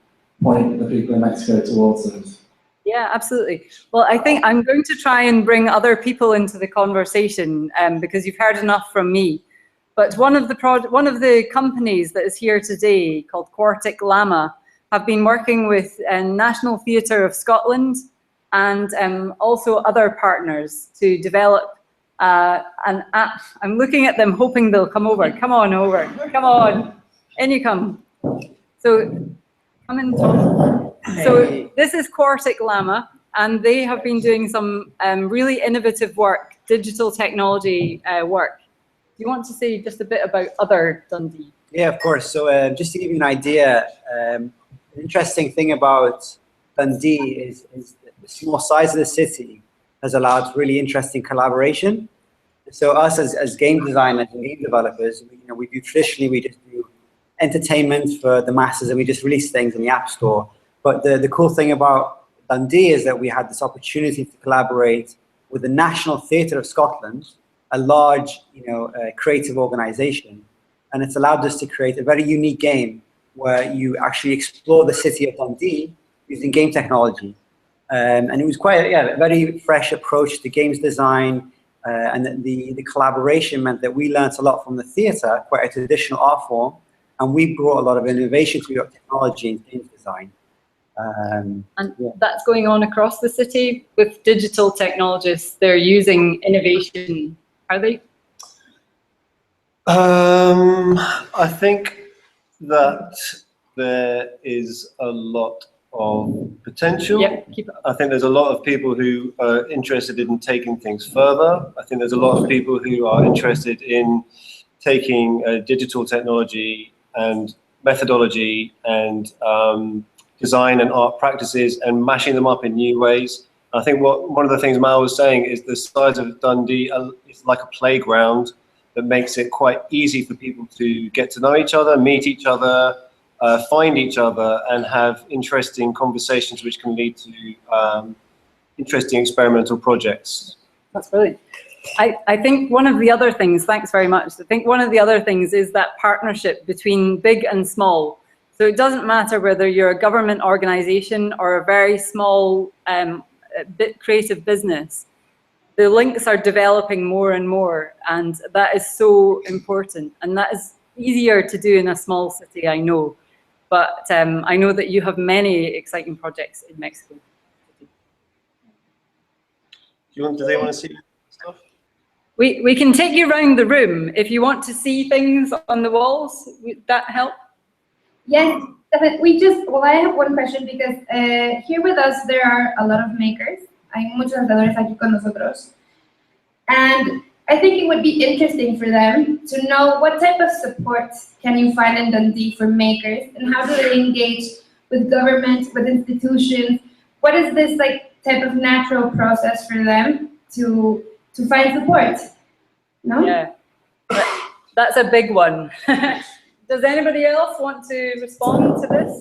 point the people in Mexico towards those? Yeah, absolutely. Well, I think I'm going to try and bring other people into the conversation because you've heard enough from me. But one of the companies that is here today, called Quartic Llama, have been working with National Theatre of Scotland and also other partners to develop an app. I'm looking at them, hoping they'll come over. Come on over. Come on. In you come. So, come in, Tom. So this is Quartic Llama, and they have been doing some really innovative work, digital technology work. Do you want to say just a bit about other Dundee? Yeah, of course. So just to give you an idea, the interesting thing about Dundee is the small size of the city has allowed really interesting collaboration. So us as game designers and game developers, we just do entertainment for the masses, and we just release things in the App Store. But the cool thing about Dundee is that we had this opportunity to collaborate with the National Theatre of Scotland, a large, creative organization, and it's allowed us to create a very unique game where you actually explore the city of Dundee using game technology. And it was quite a very fresh approach to games design, and the collaboration meant that we learned a lot from the theatre, quite a traditional art form, and we brought a lot of innovation to your technology and games design. And that's going on across the city with digital technologists. They're using innovation, are they? I think that there is a lot of potential. Yep, keep it up. I think there's a lot of people who are interested in taking things further. I think there's a lot of people who are interested in taking digital technology and methodology and design and art practices and mashing them up in new ways. I think one of the things Mal was saying is the size of Dundee is like a playground that makes it quite easy for people to get to know each other, meet each other, find each other, and have interesting conversations which can lead to interesting experimental projects. That's brilliant. I think one of the other things, thanks very much, I think one of the other things is that partnership between big and small. So it doesn't matter whether you're a government organization or a very small creative business. The links are developing more and more, and that is so important. And that is easier to do in a small city, I know. But I know that you have many exciting projects in Mexico. Do they want to see stuff? We can take you around the room if you want to see things on the walls. Would that help? Yes, Well, I have one question because here with us there are a lot of makers. Hay muchos hacedores aquí con nosotros. And I think it would be interesting for them to know what type of support can you find in Dundee for makers, and how do they engage with government, with institutions? What is this type of natural process for them to find support? No? Yeah, that's a big one. Does anybody else want to respond to this?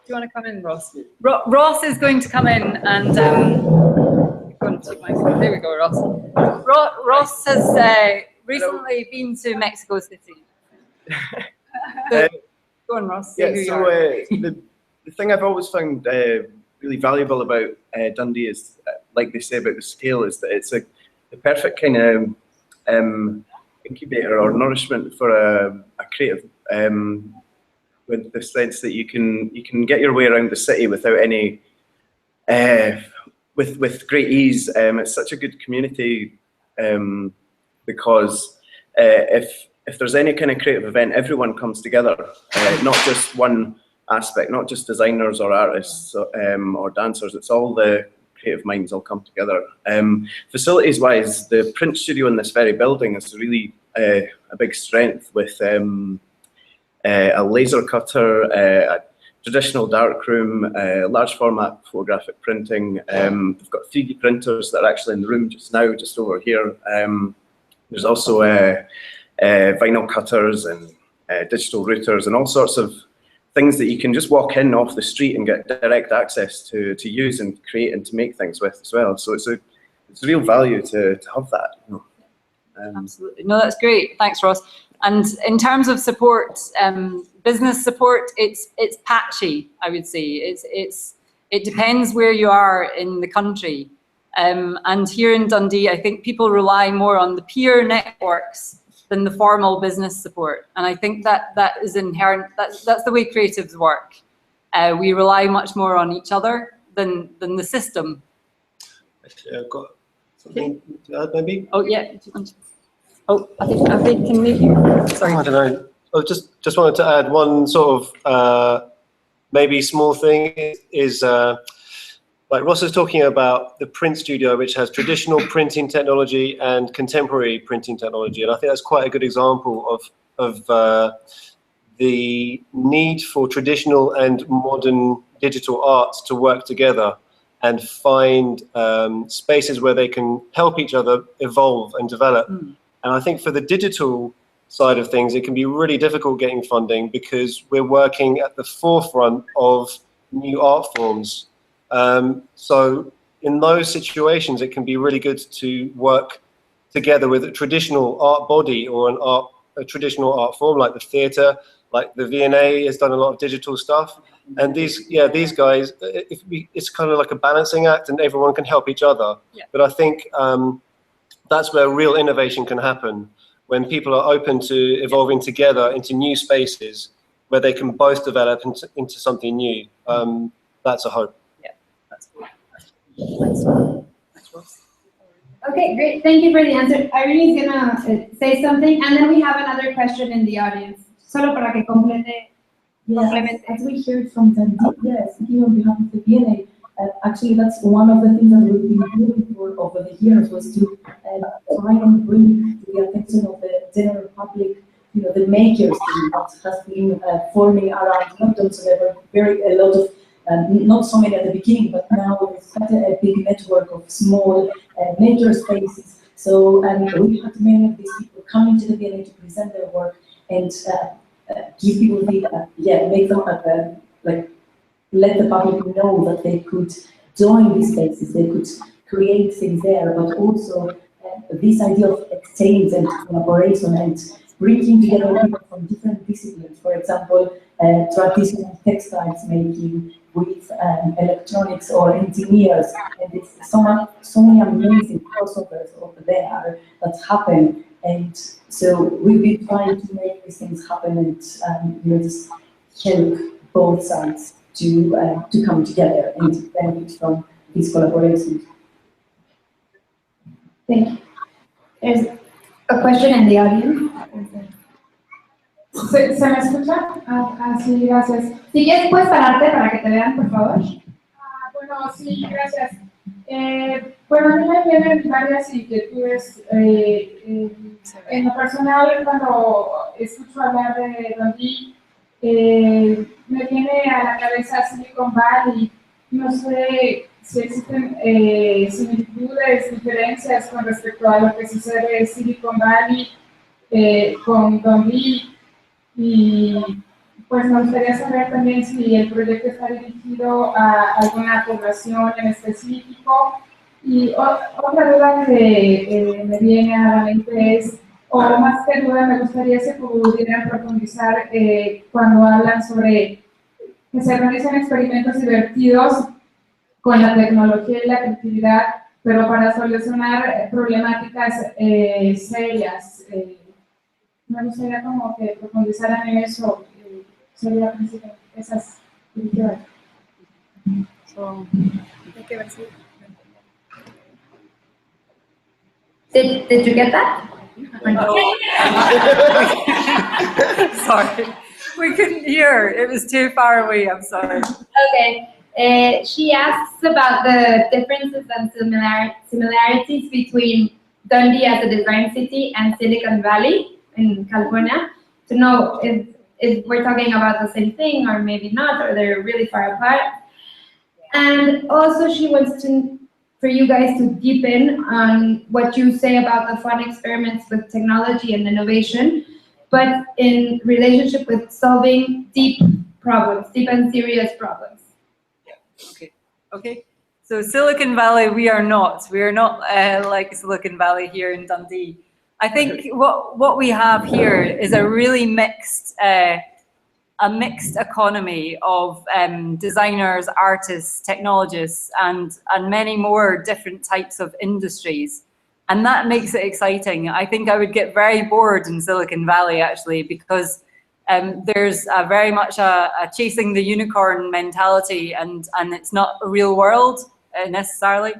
Do you want to come in, Ross? Ross is going to come in and there we go, Ross. Ross has recently been to Mexico City. So, go on, Ross. Yeah, so the thing I've always found really valuable about Dundee is, like they say about the scale, is that it's the perfect kind of incubator or nourishment for a creative, with the sense that you can get your way around the city without any, with great ease. It's such a good community because if there's any kind of creative event, everyone comes together, not just one aspect, not just designers or artists or dancers. It's all the creative minds all come together. Facilities wise, the print studio in this very building is really a big strength, with a laser cutter, a traditional darkroom, large format photographic printing. We've got 3D printers that are actually in the room just now, just over here. There's also vinyl cutters and digital routers and all sorts of things that you can just walk in off the street and get direct access to use and create and to make things with as well. So it's a real value to have that. You know. Absolutely. No, that's great. Thanks, Ross. And in terms of support, business support, it's patchy, I would say. It depends where you are in the country. And here in Dundee, I think people rely more on the peer networks than the formal business support. And I think that is inherent, that's the way creatives work. We rely much more on each other than the system. Actually, I've got something to add, maybe? Oh, yeah. Oh, I think can we hear? Sorry. I don't know. I just wanted to add one sort of maybe small thing is like Ross is talking about the print studio, which has traditional printing technology and contemporary printing technology, and I think that's quite a good example of the need for traditional and modern digital arts to work together and find spaces where they can help each other evolve and develop. And I think for the digital side of things, it can be really difficult getting funding because we're working at the forefront of new art forms. So in those situations, it can be really good to work together with a traditional art body or a traditional art form like the theatre, like the V&A has done a lot of digital stuff. And these guys, it's kind of like a balancing act and everyone can help each other. Yeah. But I think that's where real innovation can happen, when people are open to evolving together into new spaces where they can both develop into something new. That's a hope. Yeah, that's cool. Thanks, Ross. Okay, great. Thank you for the answer. Irene is gonna say something, and then we have another question in the audience. Solo para que complete. Yes, as we heard from Dundee, yes, here on behalf of the V&A, actually that's one of the things that we've been doing for over the years, was to try and bring to the attention of the general public, you know, the makers that has been forming around London. So there were a lot of, not so many at the beginning, but now there's quite a big network of small maker spaces. So we had many of these people coming to the V&A to present their work and give people the, make them like, let the public know that they could join these spaces, they could create things there, but also this idea of exchange and collaboration and bringing together people from different disciplines. For example, traditional textiles making with electronics or engineers, and it's so many amazing crossovers over there that happen. And so we've been trying to make these things happen and just help both sides to come together and benefit from these collaborations. Thank you. There's a question in the audience. ¿Se me escucha? Sí, gracias. Si quieres, puedes pararte para que te vean, por favor. Bueno, sí, gracias. Bueno, a mí me vienen varias inquietudes. En lo personal, cuando escucho hablar de Dundee, me viene a la cabeza Silicon Valley. No sé si existen similitudes, diferencias con respecto a lo que sucede en Silicon Valley con Dundee. Y pues me gustaría saber también si el proyecto está dirigido a alguna población en específico. Y otra duda que me viene a la mente es, o más que duda, me gustaría si pudieran profundizar cuando hablan sobre que se realicen experimentos divertidos con la tecnología y la creatividad, pero para solucionar problemáticas serias. Me gustaría como que profundizaran en eso, sería principalmente esas actividades. Hay que ver si... Did you get that? Sorry, we couldn't hear. It was too far away. I'm sorry. Okay. She asks about the differences and similarities between Dundee as a design city and Silicon Valley in California, to know if we're talking about the same thing or maybe not, or they're really far apart. And also she wants for you guys to deepen on what you say about the fun experiments with technology and innovation, but in relationship with solving deep problems, deep and serious problems. Yeah. Okay. So Silicon Valley, we are not. We are not like Silicon Valley here in Dundee. I think what we have here is a really mixed economy of designers, artists, technologists, and many more different types of industries. And that makes it exciting. I think I would get very bored in Silicon Valley, actually, because there's very much a chasing the unicorn mentality, and it's not a real world necessarily.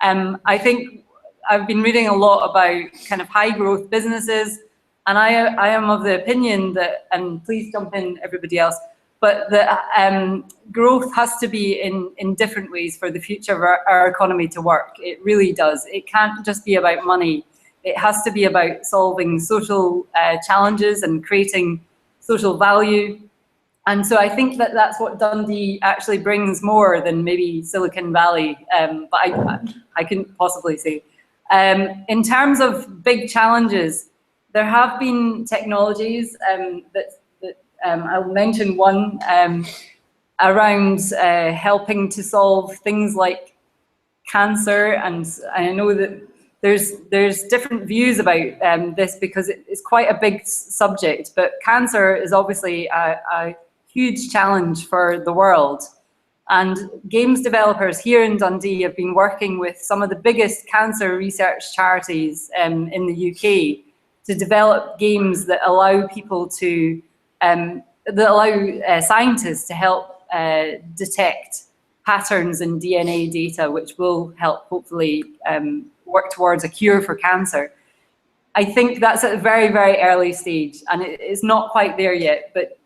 I think I've been reading a lot about kind of high growth businesses, and I am of the opinion that, and please jump in everybody else, but that growth has to be in different ways for the future of our economy to work. It really does. It can't just be about money. It has to be about solving social challenges and creating social value. And so I think that that's what Dundee actually brings more than maybe Silicon Valley, but I couldn't possibly say. In terms of big challenges, there have been technologies I'll mention one around helping to solve things like cancer, and I know that there's different views about this because it's quite a big subject, but cancer is obviously a huge challenge for the world. And games developers here in Dundee have been working with some of the biggest cancer research charities in the UK to develop games that allow people to, scientists to help detect patterns in DNA data, which will help hopefully work towards a cure for cancer. I think that's at a very, very early stage, and it's not quite there yet, but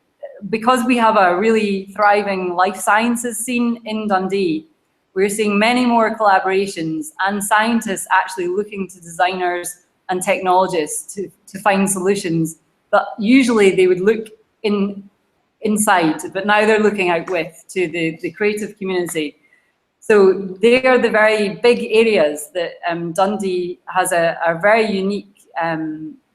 because we have a really thriving life sciences scene in Dundee, we're seeing many more collaborations and scientists actually looking to designers and technologists to find solutions that usually they would look inside, but now they're looking out to the creative community. So they are the very big areas that Dundee has a very unique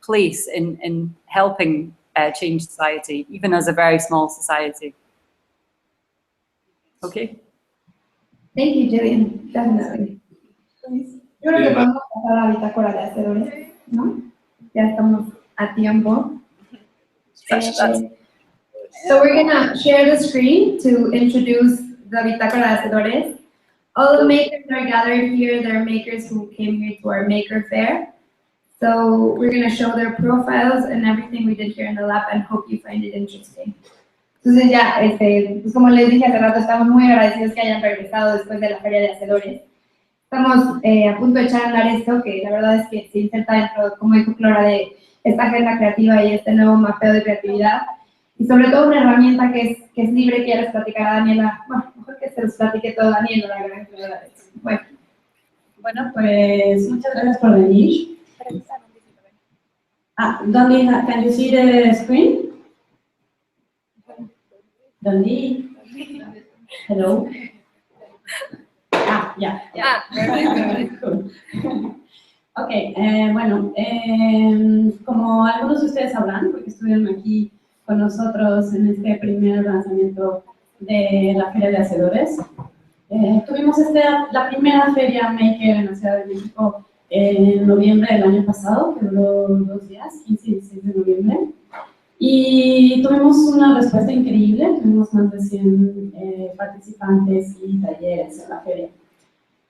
place in helping change society, even as a very small society. Okay. Thank you, Jillian. Definitely. Yo creo que podemos pasar a Bitácora de Hacedores, ¿no? Ya estamos a tiempo. So we're gonna share the screen to introduce the Bitácora de Hacedores. All the makers are gathered here. They're makers who came here to our maker fair. So we're going to show their profiles and everything we did here in the lab, and hope you find it interesting. Entonces ya, pues como les dije hace rato, estamos muy agradecidos que hayan regresado después de la Feria de Hacedores. Estamos a punto de echar a andar esto, que la verdad es que se inserta dentro, como dijo Clara, de esta agenda creativa y este nuevo mapeo de creatividad. Y sobre todo una herramienta que es libre, que ya les platicará Daniela. Bueno, mejor que se los platique todo Daniela, la gran creadora de esto. Bueno, pues muchas gracias por venir. Dundee, can you see the screen? Dundee. Hello. Ya. Cool. Ok, bueno, como algunos de ustedes sabrán, porque estuvieron aquí con nosotros en este primer lanzamiento de la Feria de Hacedores, tuvimos la primera feria Maker en la Ciudad de México en noviembre del año pasado, que duró 2 días, 15 y 16 de noviembre, y tuvimos una respuesta increíble. Tuvimos más de 100 participantes y talleres en la feria.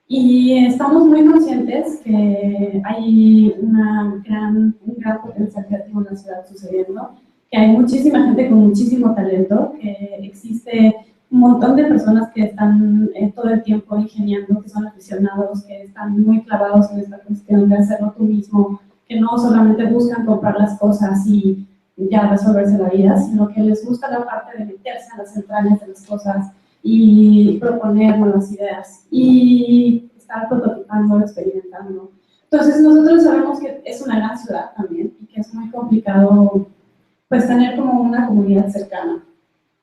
Y estamos muy conscientes que hay un gran potencial creativo en la ciudad sucediendo, que hay muchísima gente con muchísimo talento, que existe un montón de personas que están todo el tiempo ingeniando, que son aficionados, que están muy clavados en esta cuestión de hacerlo tú mismo, que no solamente buscan comprar las cosas y ya resolverse la vida, sino que les gusta la parte de meterse en las entrañas de las cosas y proponer nuevas ideas y estar prototipando, experimentando. Entonces nosotros sabemos que es una gran ciudad también y que es muy complicado pues tener como una comunidad cercana.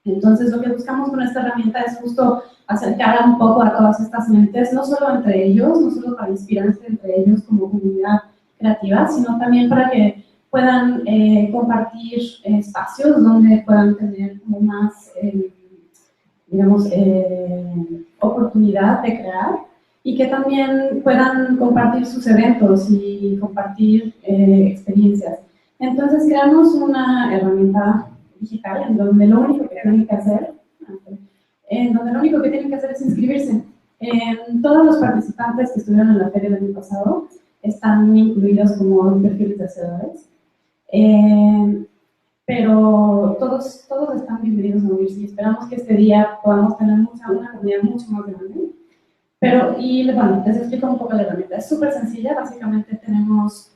Entonces lo que buscamos con esta herramienta es justo acercar un poco a todas estas mentes, no solo entre ellos, no solo para inspirarse entre ellos como comunidad creativa, sino también para que puedan compartir espacios donde puedan tener como más, digamos, oportunidad de crear y que también puedan compartir sus eventos y compartir experiencias. Entonces creamos una herramienta digital en donde lo único que tienen que hacer, es inscribirse. Todos los participantes que estuvieron en la feria del año pasado están incluidos como perfiles de hacedores, pero todos están bienvenidos a unirse y esperamos que este día podamos tener una comunidad mucho más grande. Bueno, les explico un poco la herramienta. Es súper sencilla. Básicamente tenemos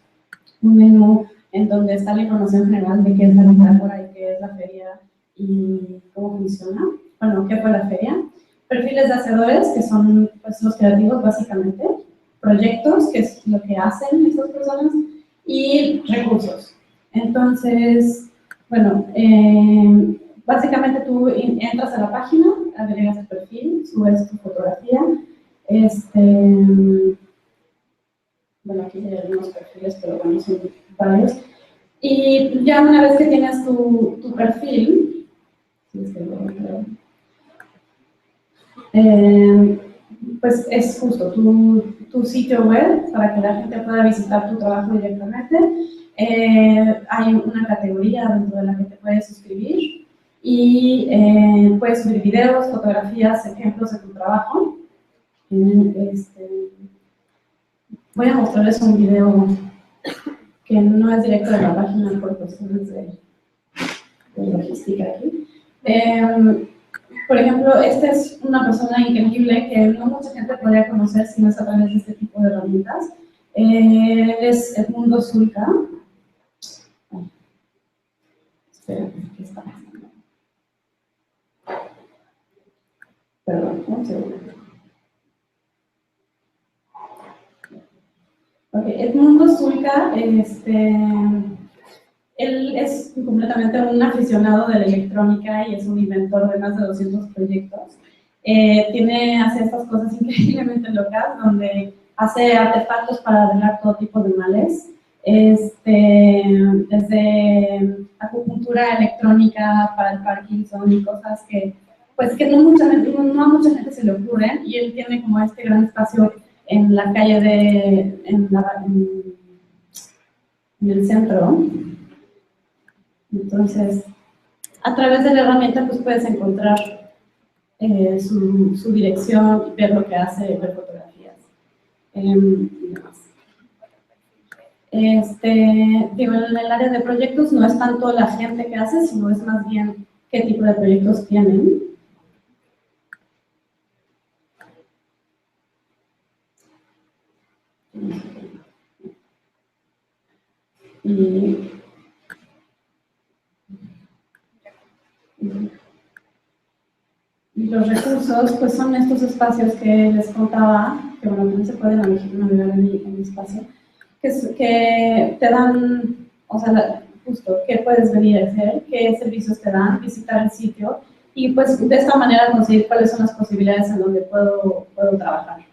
un menú en donde está la información general de qué es la Bitácora y qué es la feria y cómo funciona. Bueno, qué fue la feria. Perfiles de hacedores, que son pues, los creativos básicamente. Proyectos, que es lo que hacen estas personas. Y recursos. Entonces, bueno, básicamente tú entras a la página, agregas tu perfil, subes tu fotografía. Bueno, aquí hay algunos perfiles, pero bueno, son varios. Y ya una vez que tienes tu perfil, pues es justo tu sitio web para que la gente pueda visitar tu trabajo directamente. Hay una categoría dentro de la que te puedes suscribir y puedes subir videos, fotografías, ejemplos de tu trabajo. Voy a mostrarles un video que no es directo de la página por cuestiones de logística aquí. Por ejemplo, esta es una persona increíble que no mucha gente podría conocer si no es a través de este tipo de herramientas. Es Edmundo Zulca. Espera, ¿qué está pasando? Perdón, un segundo. Okay, Edmundo Zulca, él es completamente un aficionado de la electrónica y es un inventor de más de 200 proyectos. Hace estas cosas increíblemente locas, donde hace artefactos para arreglar todo tipo de males, desde acupuntura electrónica para el Parkinson y cosas que no a mucha gente se le ocurren, y él tiene como este gran espacio en la calle en el centro. Entonces, a través de la herramienta pues puedes encontrar su dirección, ver lo que hace, ver fotografías y demás. Digo, en el área de proyectos no es tanto la gente que hace, sino es más bien qué tipo de proyectos tienen. Y los recursos, pues son estos espacios que les contaba, que bueno, también se pueden navegar en mi espacio, que te dan, o sea, justo, qué puedes venir a hacer, qué servicios te dan, visitar el sitio, y pues de esta manera conseguir cuáles son las posibilidades en donde puedo trabajar.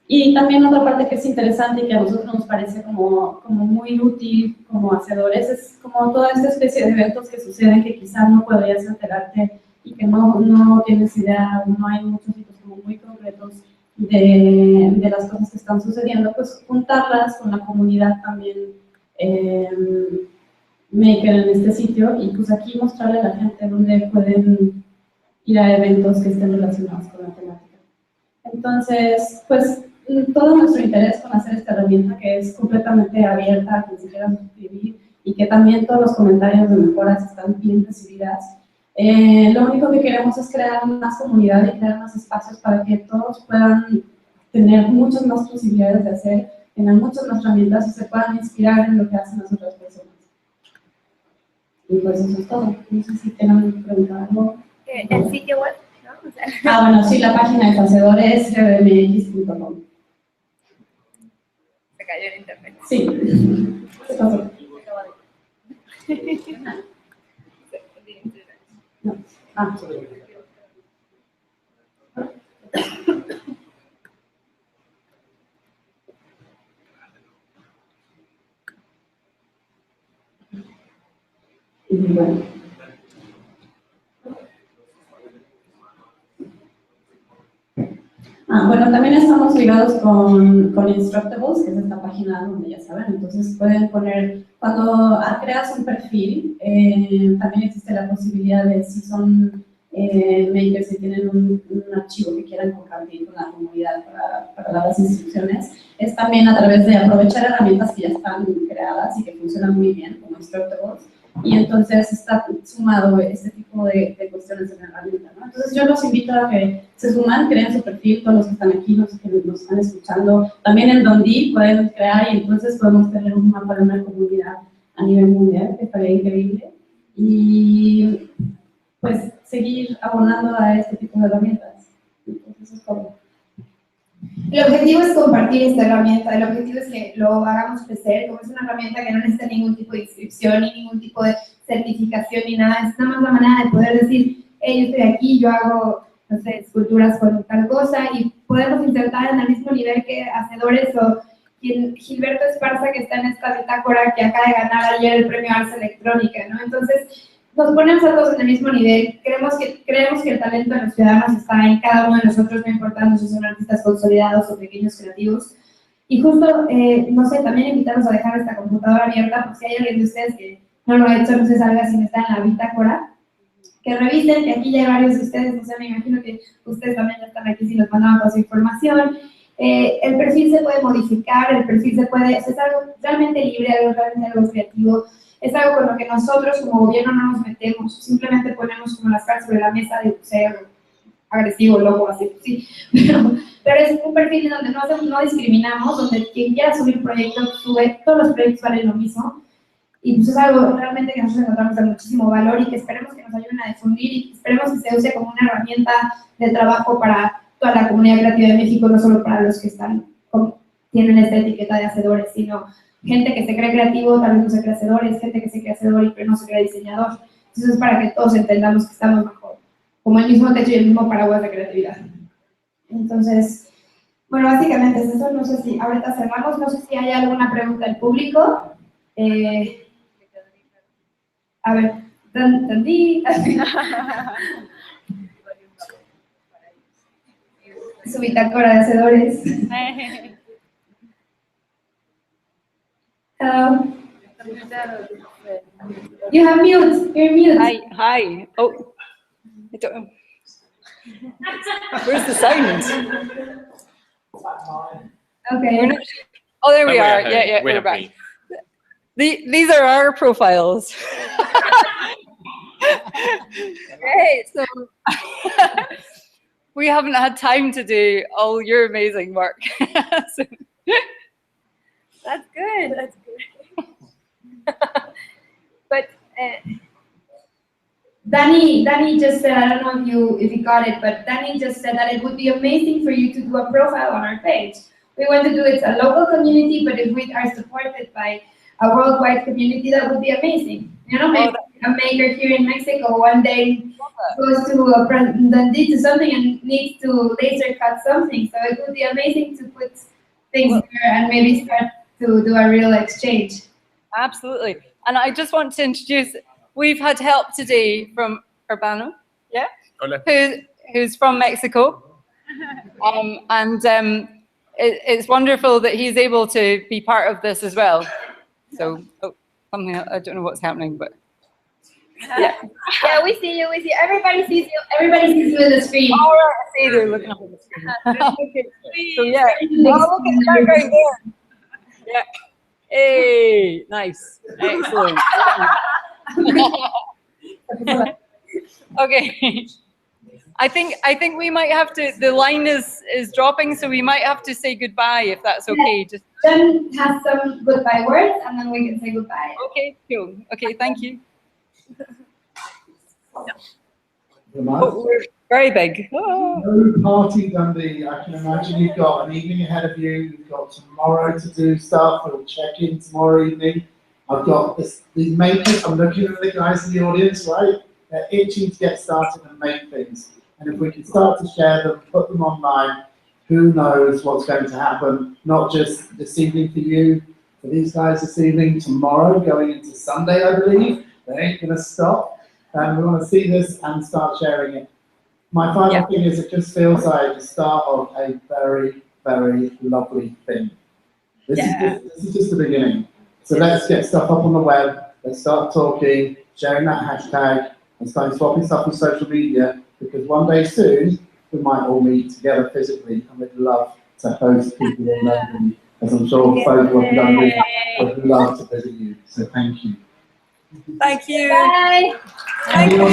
Y también otra parte que es interesante y que a nosotros nos parece como muy útil como hacedores es como toda esta especie de eventos que suceden que quizás no podrías enterarte y que no tienes idea, no hay muchos sitios como muy concretos de las cosas que están sucediendo, pues juntarlas con la comunidad también maker en este sitio y pues aquí mostrarle a la gente dónde pueden ir a eventos que estén relacionados con la temática. Entonces, pues todo nuestro interés con hacer esta herramienta que es completamente abierta a quien se quiera suscribir y que también todos los comentarios de mejoras están bien recibidas. Lo único que queremos es crear más comunidad y crear más espacios para que todos puedan tener muchas más posibilidades de hacer, tengan muchas más herramientas y se puedan inspirar en lo que hacen las otras personas. Y pues eso es todo. No sé si tienen preguntar algo. ¿El sitio web? ¿No? O sea, Bueno, sí, la página es Hacedores, LabCDMX.com. se cayó el internet. Sí. ¿Qué pasó? No. Ah. Bueno. Bueno, también estamos ligados con Instructables, que es esta página donde ya saben, entonces pueden poner, cuando creas un perfil, también existe la posibilidad de si son makers y tienen un archivo que quieran compartir con la comunidad para dar las instrucciones, es también a través de aprovechar herramientas que ya están creadas y que funcionan muy bien, como Instructables, y entonces está sumado este tipo de cuestiones en la herramienta, ¿no? Entonces yo los invito a que se suman, creen su perfil, todos los que están aquí, los que nos están escuchando, también en Dundee pueden crear y entonces podemos tener un mapa de una comunidad a nivel mundial, que estaría increíble, y pues seguir abonando a este tipo de herramientas. Entonces eso es todo. El objetivo es compartir esta herramienta, el objetivo es que lo hagamos crecer, como es una herramienta que no necesita ningún tipo de inscripción, ni ningún tipo de certificación, ni nada, es nada más la manera de poder decir, hey, yo estoy aquí, yo hago, no sé, esculturas con tal cosa, y podemos insertar en el mismo nivel que Hacedores o Gilberto Esparza, que está en esta bitácora, que acaba de ganar ayer el premio Arts Electrónica, ¿no? Entonces, nos ponemos a todos en el mismo nivel, creemos que el talento de los ciudadanos está en cada uno de nosotros, no importando si son artistas consolidados o pequeños creativos. Y justo, no sé, también invitarlos a dejar esta computadora abierta, por si hay alguien de ustedes que no lo ha hecho, no se salga sin estar en la bitácora, que revisen, que aquí ya hay varios de ustedes, no sé, me imagino que ustedes también ya están aquí si nos mandaban toda su información. El perfil se puede modificar, el perfil se puede, es algo realmente libre, realmente algo creativo. Es algo con lo que nosotros como gobierno no nos metemos, simplemente ponemos como las cartas sobre la mesa de ser agresivo, loco, así, sí. Pero es un perfil donde no discriminamos, donde quien quiera subir proyectos, sube, todos los proyectos valen lo mismo. Y pues es algo realmente que nosotros encontramos de muchísimo valor y que esperemos que nos ayuden a difundir y que esperemos que se use como una herramienta de trabajo para toda la comunidad creativa de México, no solo para los que tienen esta etiqueta de hacedores, sino gente que se cree creativo, tal vez no se cree hacedores, gente que se cree hacedor y pero no se cree diseñador. Entonces es para que todos entendamos que estamos bajo como el mismo techo y el mismo paraguas de creatividad. Entonces, bueno, básicamente es eso. No sé si ahorita cerramos, no sé si hay alguna pregunta del público. A ver, Dundee. Su bitácora de hacedores. Hello. You have mute. You're mute. Hi. Oh, I don't know. Where's the sound? Okay. Oh, there we are. Yeah, we're back. These are our profiles. Great. So we haven't had time to do all your amazing work. So, That's good. That's good. But Danny just said, I don't know if you got it, but Danny just said that it would be amazing for you to do a profile on our page. We want to do it a local community, but if we are supported by a worldwide community, that would be amazing. You know, maybe a maker here in Mexico one day goes to Dundee to something and needs to laser cut something. So it would be amazing to put things there and maybe start to do a real exchange. Absolutely. And I just want to introduce, we've had help today from Urbano, yeah? Hola. Who's from Mexico. It's wonderful that he's able to be part of this as well. So, something, I don't know what's happening, but yeah. Yeah, we see you, Everybody sees you, in the screen. Oh, I see they're looking up at the screen. Okay. So yeah, oh, look at that right there. Yeah. Hey, nice, excellent. Okay. I think we might have to, the line is dropping, so we might have to say goodbye if that's okay. Just Jen has some goodbye words and then we can say goodbye. Okay, cool. Okay, thank you. Oh, we're very big. Oh. No party, Dundee. I can imagine you've got an evening ahead of you. You've got tomorrow to do stuff. We'll check in tomorrow evening. I've got these makers. I'm looking at the guys in the audience, right? They're itching to get started and make things. And if we can start to share them, put them online, who knows what's going to happen, not just this evening for you, for these guys this evening, tomorrow, going into Sunday, I believe. They ain't going to stop. And we want to see this and start sharing it. My final thing is it just feels like the start of a very, very lovely thing. This is just the beginning. So let's get stuff up on the web, let's start talking, sharing that hashtag, and start swapping stuff on social media, because one day soon, we might all meet together physically, and we'd love to host people in London, as I'm sure folk who have done this would love to visit you. So thank you. Thank you. Bye. Thank you.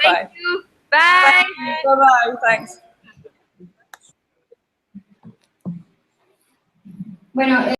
Thank you. Bye. Bye-bye. Thanks. Bueno,